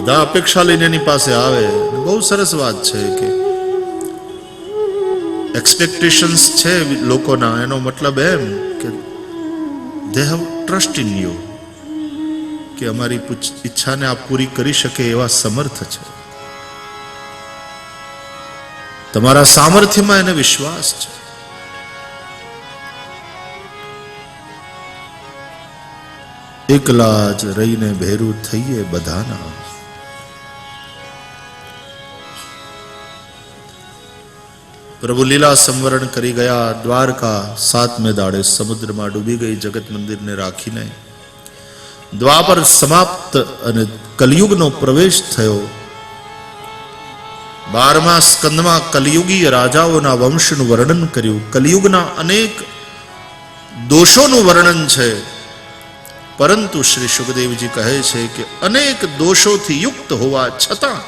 બધા અપેક્ષા લઈને એની પાસે આવે. બહુ સરસ વાત છે કે એક્સપેક્ટેશન્સ છે લોકોના, એનો મતલબ એમ કે they have trust in you, કે અમારી ઈચ્છાને આપ પૂરી કરી શકે એવા સમર્થ છે. તમારા સામર્થ્યમાં એને વિશ્વાસ છે. એકલા જ રહીને ભેરું થઈએ બધાના. પ્રભુ લીલા સંવરણ કરી ગયા. દ્વારકા 7મે દાડે સમુદ્રમાં ડૂબી ગઈ જગત મંદિરને રાખીને. દ્વાપર સમાપ્ત અને કલયુગનો પ્રવેશ થયો. 12મા સ્કંદમાં કલયુગી રાજાઓના વંશનું વર્ણન કર્યું. કલયુગના અનેક દોષોનું વર્ણન છે, પરંતુ શ્રી સુખદેવજી કહે છે કે અનેક દોષોથી યુક્ત હોવા છતાં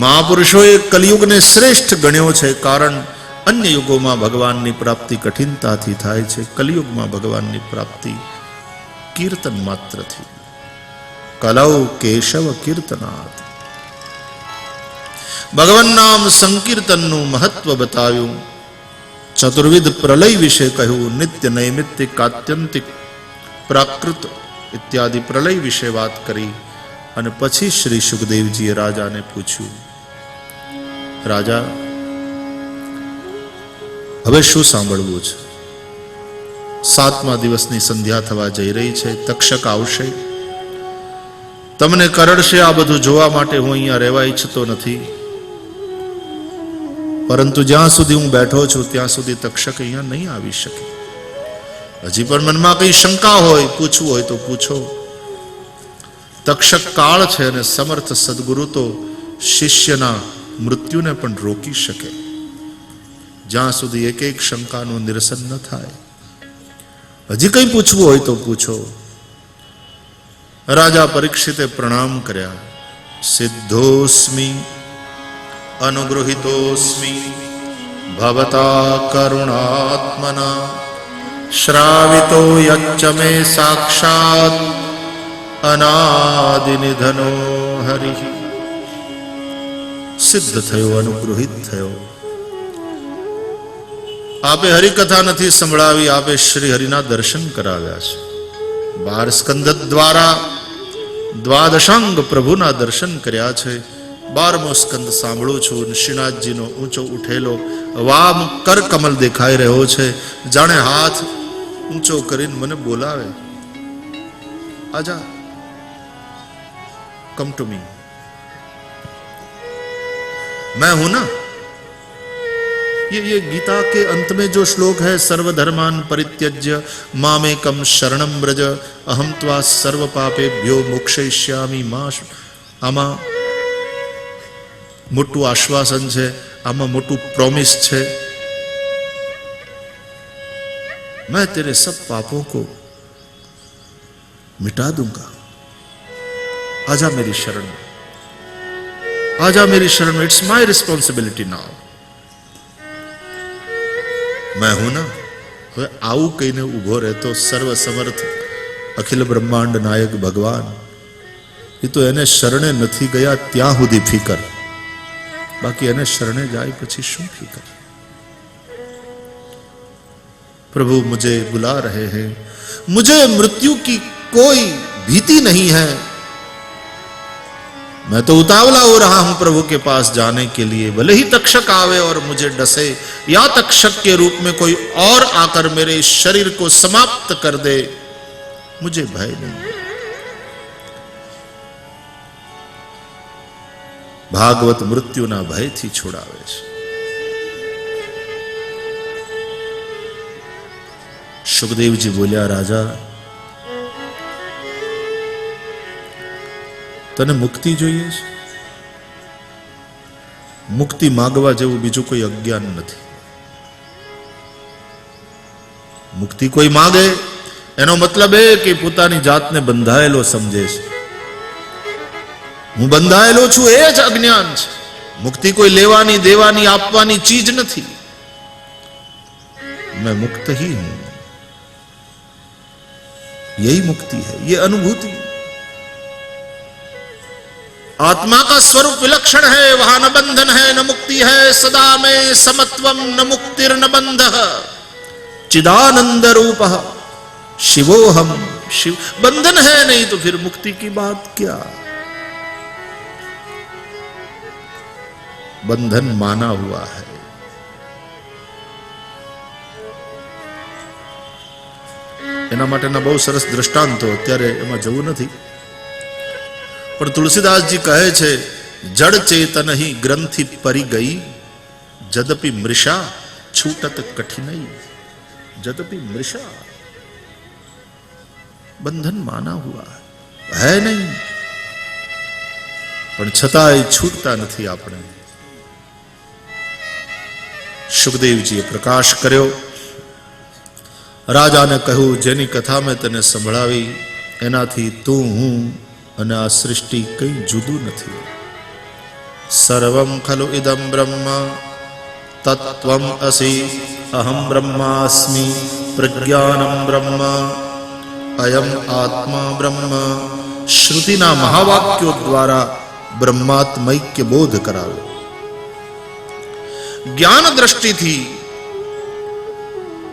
મહાપુરુષોએ કલયુગને શ્રેષ્ઠ ગણ્યો છે. કારણ અન્ય યુગોમાં ભગવાનની પ્રાપ્તિ કઠિનતાથી થાય છે, કલયુગમાં ભગવાનની પ્રાપ્તિ કીર્તન માત્રથી. કલૌ કેશવ કીર્તનાથ. ભગવાન નામ સંકીર્તનનું મહત્વ બતાવ્યું. ચતુર્વિધ પ્રલય વિશે કહ્યું. નિત્ય નૈમિત્તિક આત્યંતિક પ્રાકૃત ઇત્યાદિ પ્રલય વિશે વાત કરી. અને પછી શ્રી સુખદેવજીએ રાજાને પૂછ્યું, રાજા હવે શું સાંભળવું છે? 7મા દિવસની સંધ્યા થવા જઈ રહી છે. તક્ષક આવશે, તમને કરડશે. આ બધું જોવા માટે હું અહીંયા રહેવા ઈચ્છતો નથી, પરંતુ જ્યાં સુધી હું બેઠો છું ત્યાં સુધી તક્ષક અહીંયા નહીં આવી શકે. હજી પણ મનમાં કઈ શંકા હોય, પૂછવું હોય તો પૂછો. તક્ષક કાળ છે અને સમર્થ સદગુરુ તો શિષ્યના મૃત્યુને પણ રોકી શકે, જ્યાં સુધી એક એક શંકાનું નિરસન ન થાય. હજી કંઈ પૂછવું હોય તો પૂછો. રાજા પરીક્ષિતે પ્રણામ કર્યા. સિદ્ધોસ્મિ અનુગૃહિતોસ્મિ ભવતા કરુણાત્મના શ્રાવિતો યચ્ચ મે સાક્ષાત અનાદિનિધનો હરિ. સિદ્ધ થયો, અનુગૃહિત થયો. આપે હરિકથા નથી સંભળાવી, આપે શ્રી હરિના દર્શન કરાવ્યા છે. 12 સ્કંદ દ્વારા દ્વાદશાંગ પ્રભુના દર્શન કર્યા છે. 12મો સ્કંદ સાંભળું છું. શ્રીનાથજીનો ઊંચો ઉઠેલો વામ કર કમલ દેખાઈ રહ્યો છે, જાણે હાથ ઊંચો કરીને મને બોલાવે, આજા, कम टू मी, मैं हूं ना. ये गीता के अंत में जो श्लोक है, सर्वधर्मान परित्यज्य मामेकम शरणम व्रज अहम त्वा सर्व पापेभ्यो मोक्षयिष्यामि मा. આમાં મોટું આશ્વાસન છે, આમાં મોટું પ્રોમિસ છે. मैं तेरे सब पापों को मिटा दूंगा, आजा मेरी शरण में, आजा मेरी शरण में. It's my responsibility now. मैं हूं ना. હવે આવું કહીને ઉભો રહેતો સર્વ સમર્થ અખિલ બ્રહ્માંડ નાયક ભગવાન, એ તો એને શરણે નથી ગયા ત્યાં સુધી ફિકર, બાકી એને શરણે જાય પછી શું ફિકર. प्रभु मुझे बुला रहे हैं, मुझे मृत्यु की कोई भीति नहीं है. मैं तो उतावला हो रहा हूं प्रभु के पास जाने के लिए. भले ही तक्षक आवे और मुझे डसे, या तक्षक के रूप में कोई और आकर मेरे शरीर को समाप्त कर दे, मुझे भय नहीं. भागवत मृत्युना भयથી છોડાવે છે. સુખદેવજી બોલ્યા, રાજા તને મુક્તિ જોઈએ છે? મુક્તિ માંગવા જેવું બીજું કોઈ અજ્ઞાન નથી. મુક્તિ કોઈ માંગે એનો મતલબ એ કે પોતાની જાતને બંધાયેલો સમજે છે. હું બંધાયેલો છું એ જ અજ્ઞાન છે. મુક્તિ કોઈ લેવાની દેવાની આપવાની ચીજ નથી. मैं मुक्त ही हूं, यही मुक्ति है, ये अनुभूति. आत्मा का स्वरूप विलक्षण है, वहां न बंधन है न मुक्ति है, सदा में समत्वम न मुक्तिर न बंध, चिदानंद रूप शिवोहम शिव। बंधन है नहीं तो फिर मुक्ति की बात क्या? बंधन माना हुआ है। એના માટેના બહુ સરસ દ્રષ્ટાંતો અત્યારે એમાં જવું નથી, પણ તુલસીદાસજી કહે છે જડ ચેતન ही ग्रंथि परी गई, जदपि मृषा छूटत कठिनाई। जदपि मृषा, बंधन माना हुआ है नहीं, પણ છતાંય છૂટતા નથી આપણે। સુખદેવજીએ પ્રકાશ કર્યો, રાજાને કહ્યું જેની કથા મેં તને સંભળાવી એનાથી તું હું અને આ સૃષ્ટિ કંઈ જુદું નથી। સર્વમ ખલુ ઇદમ બ્રહ્મ તત્વમ અસી અહમ બ્રહ્માસ્મિ પ્રજ્ઞાનમ બ્રહ્મ અયમ આત્મા બ્રહ્મ। શ્રુતિના મહાવાક્યો દ્વારા બ્રહ્માત્મૈક્ય બોધ કરાવ્યો। જ્ઞાન દ્રષ્ટિથી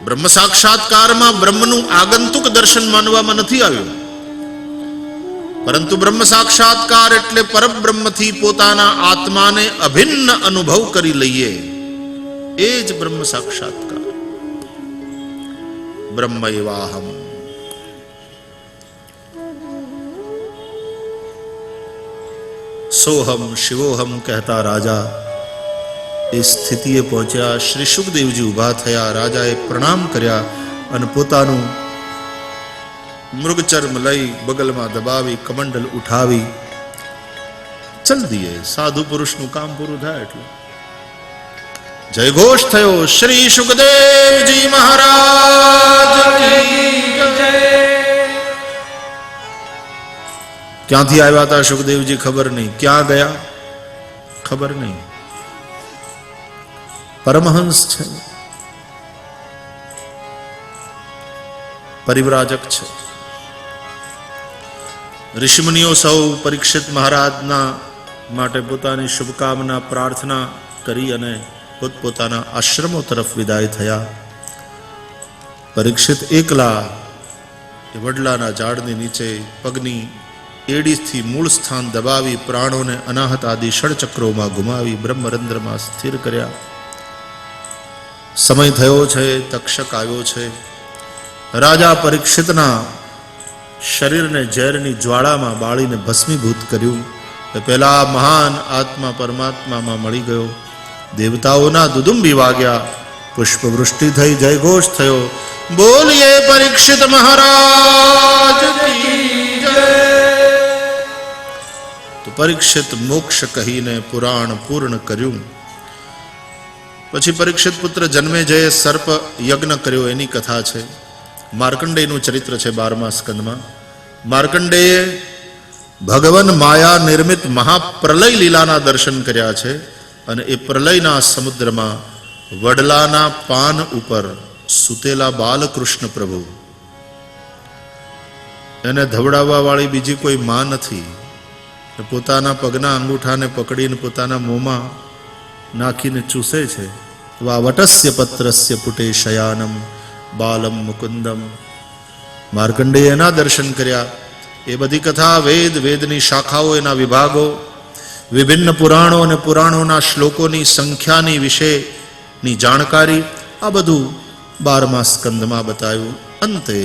બ્રહ્મ સાક્ષાત્કારમાં બ્રહ્મનું આગંતુક દર્શન માનવામાં નથી આવ્યું, પરંતુ બ્રહ્મ સાક્ષાત્કાર એટલે પરબ્રહ્મથી પોતાના આત્માને અભિન્ન અનુભવ કરી લઈએ, એ જ બ્રહ્મ સાક્ષાત્કાર। બ્રહ્મ એવાહમ। સોહમ શિવોહમ કહેતા રાજા એ સ્થિતિએ પહોંચ્યા। શ્રી સુખદેવજી ઉભા થયા, રાજાએ પ્રણામ કર્યા અને પોતાનું મૃગચર્મ લઈ બગલમાં દબાવી કમંડલ ઉઠાવી ચલ દીએ। સાધુ પુરુષનું કામ પૂરું થાય એટલે જયઘોષ થયો। શ્રી સુખદેવજી મહારાજ કી જય। ક્યાંથી આવ્યા હતા સુખદેવજી ખબર નહીં, ક્યાં ગયા ખબર નહીં। પરમહંસ છે, પરિવ્રાજક છે। ઋષિમુનિઓ સૌ પરીક્ષિત મહારાજના માટે પોતાની શુભકામના પ્રાર્થના કરી અને પોતપોતાના આશ્રમો તરફ વિદાય થયા। પરીક્ષિત એકલા એ વડલાના ઝાડની નીચે પગની એડીથી મૂળ સ્થાન દબાવી પ્રાણોને અનાહત આદિ ષડચક્રોમાં ગુમાવી બ્રહ્મરંધ્રમાં સ્થિર કર્યા। સમય થયો છે, તક્ષક આવ્યો છે। રાજા પરીક્ષિતના શરીરને ઝેરની જ્વાળામાં બાળીને ભસ્મીભૂત કર્યું। એ પહેલા મહાન આત્મા પરમાત્મામાં મળી ગયો। દેવતાઓના દુદુંબી વાગ્યા, પુષ્પવૃષ્ટિ થઈ, જયઘોષ થયો। બોલીએ પરીક્ષિત મહારાજ કી જય। તો પરીક્ષિત મોક્ષ કહીને પુરાણ પૂર્ણ કર્યું। પછી પરીક્ષિત પુત્ર જન્મેજયે સર્પ યજ્ઞ કર્યો એની કથા છે। માર્કંડેયનું ચરિત્ર છે 12મા સ્કંદમાં। માર્કંડેયે ભગવાન માયા નિર્મિત મહાપ્રલય લીલાના દર્શન કર્યા છે અને એ પ્રલયના સમુદ્રમાં વડલાના પાન ઉપર સૂતેલા બાલકૃષ્ણ પ્રભુ, એને ધવડાવવા વાળી બીજી કોઈ માં નથી, પોતાના પગના અંગૂઠાને પકડીને પોતાના મોંમાં નાખીને ચૂસે છે। વા વટસ્ય પત્રસ્ય પુટે શયાનમ બાલમ મુકુંદમ। માર્કંડેય એના દર્શન કર્યા। એ બધી કથા વેદ, વેદની શાખાઓ, એના વિભાગો, વિભિન્ન પુરાણો અને પુરાણોના શ્લોકોની સંખ્યાની વિશેની જાણકારી, આ બધું 12મા સ્કંદમાં બતાવ્યું। અંતે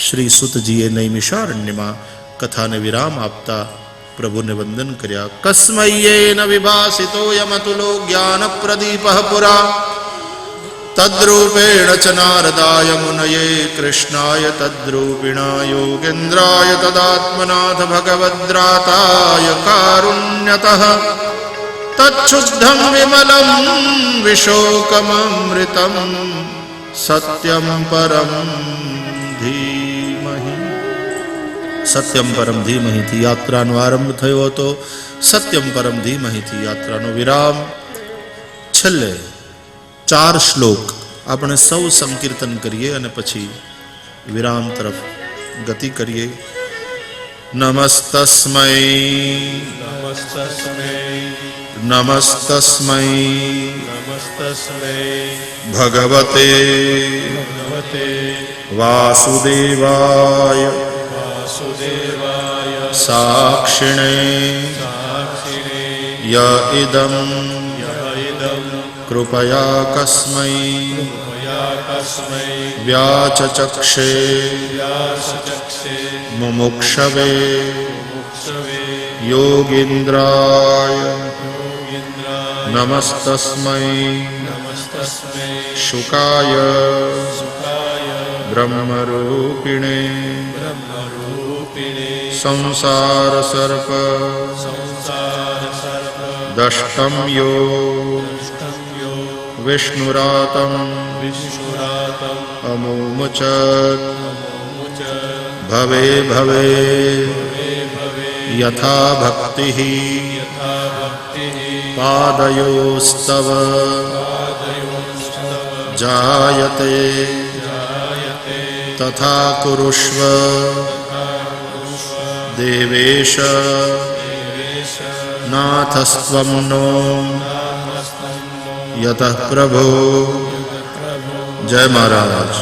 શ્રી સુતજીએ નૈમિષારણ્યમાં કથાને વિરામ આપતા પ્રભુને વંદન કર્યા। કસ્મય્યેન વિભાસિતો યમતુલો જ્ઞાન પ્રદીપઃ પુરા, તદ્રૂપેણ ચ નારદાય મુનયે કૃષ્ણાય તદ્રૂપિણા યોગેન્દ્રાય તદાત્મનાથ ભગવદ્રાતાય કારુણ્યતઃ તચ્છુદ્ધં વિમલં વિશોકમમૃતં સત્યમ પરમ ધીમહિ। સત્યમ પરમ ધીમહિથી યાત્રાનો આરંભ થયો હતો। સત્યમ પરમ ધીમહિથી યાત્રાનો વિરામ। છેલ્લે 4 શ્લોક આપણે સૌ સંકીર્તન કરીએ અને પછી વિરામ તરફ ગતિ કરીએ। નમસ્તસ્મૈ नमस्तस्मै भगवते वासुदेवाय साक्षिणे य इदं कृपया कस्मै व्याचचक्षे मुमुक्षवे योगीन्द्राय नमस्तस्मै शुकाय ब्रह्मरूपिणे संसारसर्प दष्टं यो विष्णुरातं अमुमुचत् भवे भवे यथा भक्तिः पादयोस्तव जायते तथा कुरुष्व देवेश नाथस्त्वं नो यतः प्रभो। जय महाराज।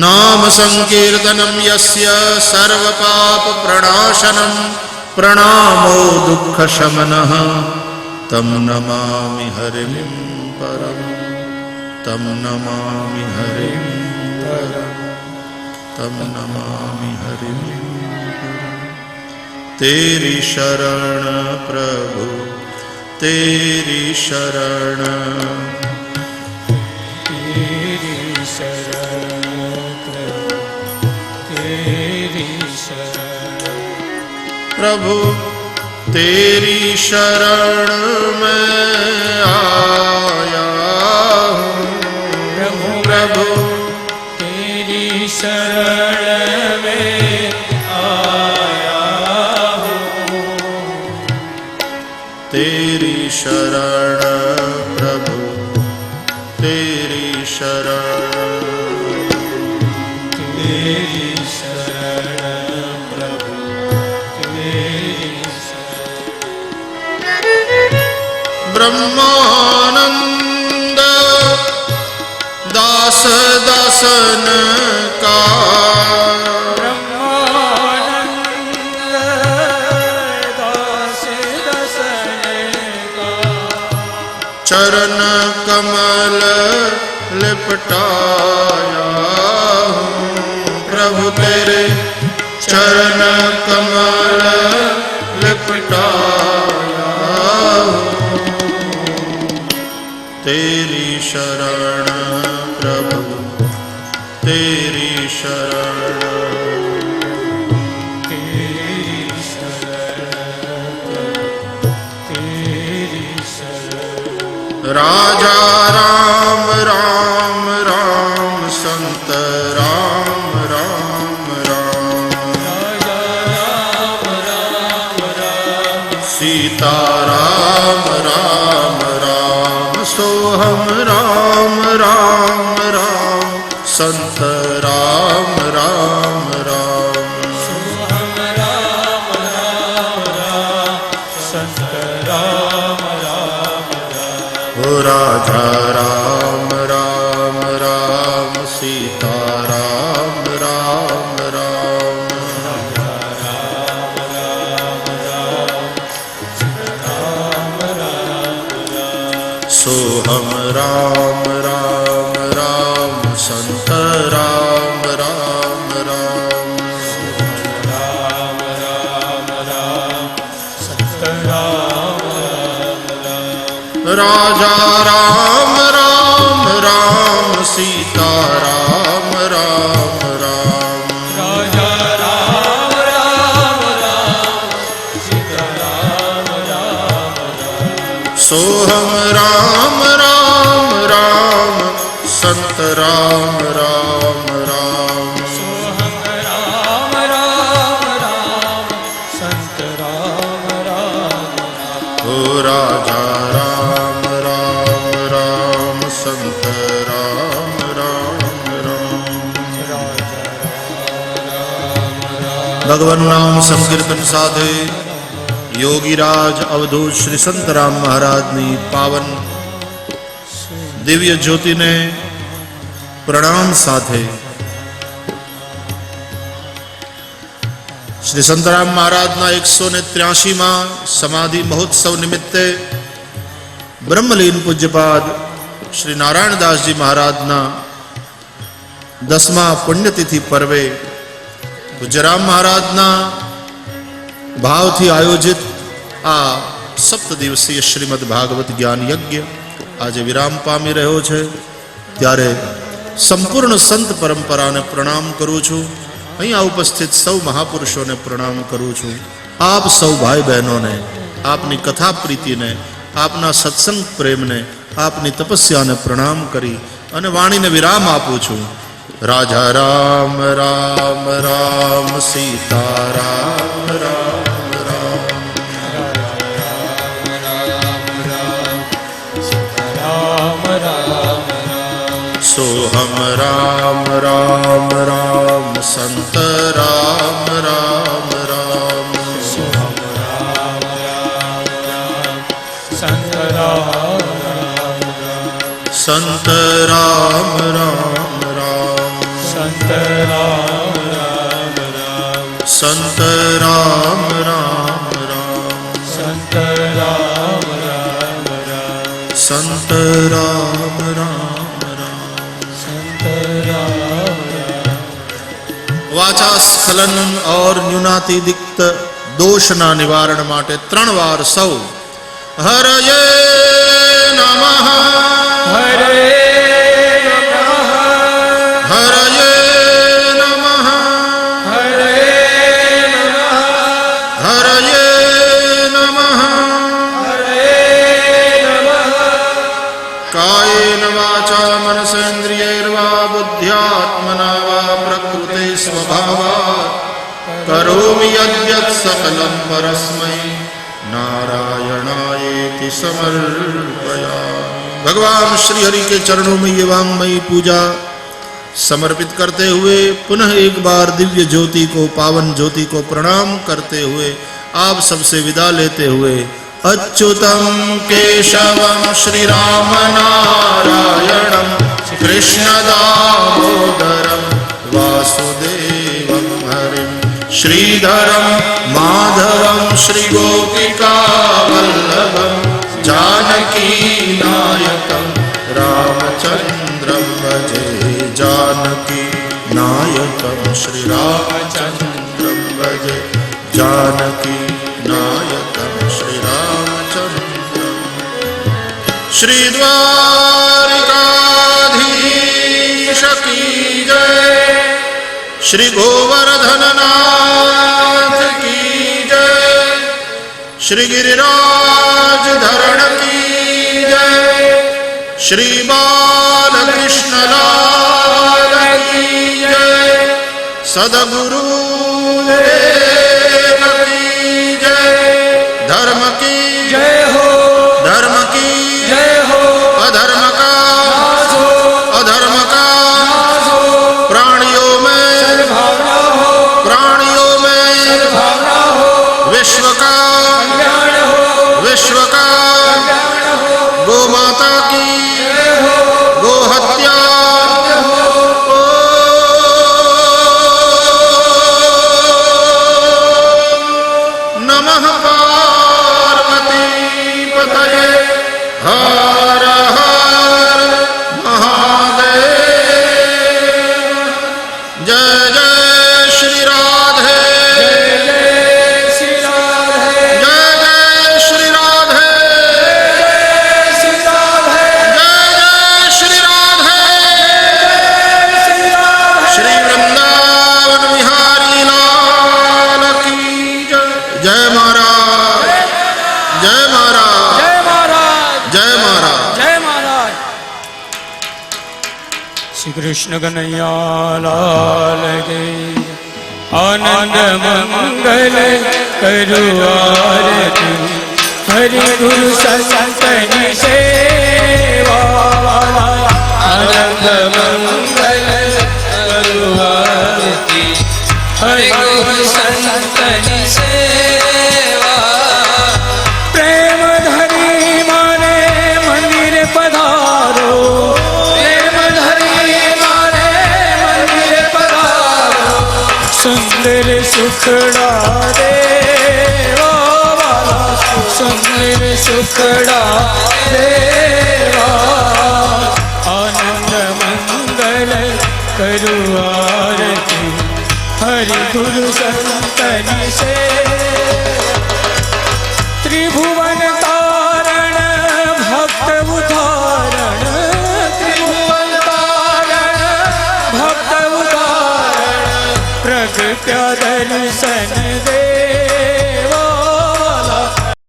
नाम संकीर्तनं यस्य सर्वपाप प्रणाशनं प्रणामो दुःखशमनः तं नमामि हरिं परं तं नमामि हरिं परं तं नमामि हरिं परं। तेरी शरण प्रभु तेरी शरण प्रभु तेरी शरण में आया हूँ। प्रभु तेरी शरण में आया हूँ। तेरी शरण प्रभु तेरी शरण तेरी शरण प्रभु तेरी ब्रह्मानंद दास दासन का ब्रह्मानंद दास दसन का चरण कमल लिपटाया हूँ। प्रभु तेरे चरण कमल लिपटाया हूँ। तेरी शरण प्रभु तेरी शरण तेरी शरण तेरी शरण। राजा राम राम राम संत राम राम राम राजा राम राम राम सीता राम राम राम सोहम राम राम राम संत राम राम राम सोहम राम राम राम संत राम राम राम। ओ राजा राम राम राम सीता राम राम राम सोहम राम राम राम संत राम राम राम राम राम राम संत राम राम राम। राजा राम राम राम सीता राम राम राम राजा राम राम राम सीता राम राम राम। सोहम राम राम राम संत राम राम राम सोहम राम राम राम संत राम राम राम। ओ राजा राम राम राम संत राम राम राम भगवान नाम संकीर्तन साधे योगीराज अवधूत श्री संतराम महाराजनी पावन दिव्य ज्योति ने प्रणाम साथे श्री संतराम महाराजना 183 समाधि महोत्सव निमित्ते ब्रह्मलीन पूज्यपाद श्री नारायण दास जी महाराजना 10मा पुण्यतिथि पर्वे पूज्यराम महाराजना भाव थी आयोजित आ 7 दिवसीय श्रीमद भागवत ज्ञान यज्ञ आज विराम पामी रह्यो छे त्यारे संपूर्ण संत परंपरा ने प्रणाम करूं छूं। अहींया उपस्थित सौ महापुरुषों ने प्रणाम करूं छूं। आप सौ भाई बहनों ने आपनी कथा प्रीति ने आपना सत्संग प्रेम ने आपनी तपस्या ने प्रणाम करी अने वाणी ने विराम आपू छूं। राजा राम राम राम सीता राम राम सोहम राम राम राम संत राम राम राम सोहम राम राम राम संत राम राम संत राम राम राम संत राम राम राम संत राम राम राम संत राम राम राम संत राम राम वाचा स्खलन और न्यूनातिरिक्त दोषना निवारण माटे 3 वार सौ हरये नमः हरे नमः हरये नमः हरे नमः हरये नमः हरे नमः कायेन वाचा मनसेन्द्रियैर्वा बुद्ध्यात्मना वा प्रकृते स्वभावात् करोमि यद्यत् सकलं परस्मै नारायणायेति समर्पयामि। भगवान श्री हरि के चरणों में ये वांगमयी पूजा समर्पित करते हुए पुनः एक बार दिव्य ज्योति को पावन ज्योति को प्रणाम करते हुए आप सबसे विदा लेते हुए अच्युतम केशवम श्री राम नारायणम कृष्ण दामोदरम वासुदेवम हरिम श्रीधरम माधवम श्री गोपिका वल्लभम जानकी नायकम रामचंद्रम भजे जानकी नायकम श्री रामचंद्रम भजे जानकी नायकम श्री रामचंद्रम श्री द्वारिकाधीश की जय श्री गोवर्धन नाथ की जय श्री गिरिराज धरण की जय श्री बालकृष्ण लाल की जय सद्गुरु देव की जय धर्म की जय हो धर्म की जय हो अधर्म का नाश हो अधर्म का नाश हो प्राणियों में सद्भावना हो प्राणियों में सद्भावना हो विश्व का कल्याण हो विश्व का कल्याण हो गो माता की जय हो गो हत्या नमः पार्वती पतये हर हर महादेव जय जय श्री राधे जय श्री राधे जय जय श्री राधे श्री राधे जय जय श्री राधे श्री राधे श्री वृंदावन विहारी लाल की जय जय महाराज जय महाराज जय महाराज जय महाराज जय महाराज श्री कृष्ण कन्हैया लाल की आनंद मंगल करो आरती हरि गुरु संतनि सेवा आनंद मंगल करो आरती हरि गुरु संतनि सेवा સુખડા દેવા સુંદર સુખડા દેવા આનંદ મંગલ કરું આરતી હરિ ગુરુ સંતની સે ત્રિભુવન તારણ ભક્ત ઉદાહરણ ત્રિભુવન તારણ ભક્ત ઉદાહરણ પ્રગટ્યા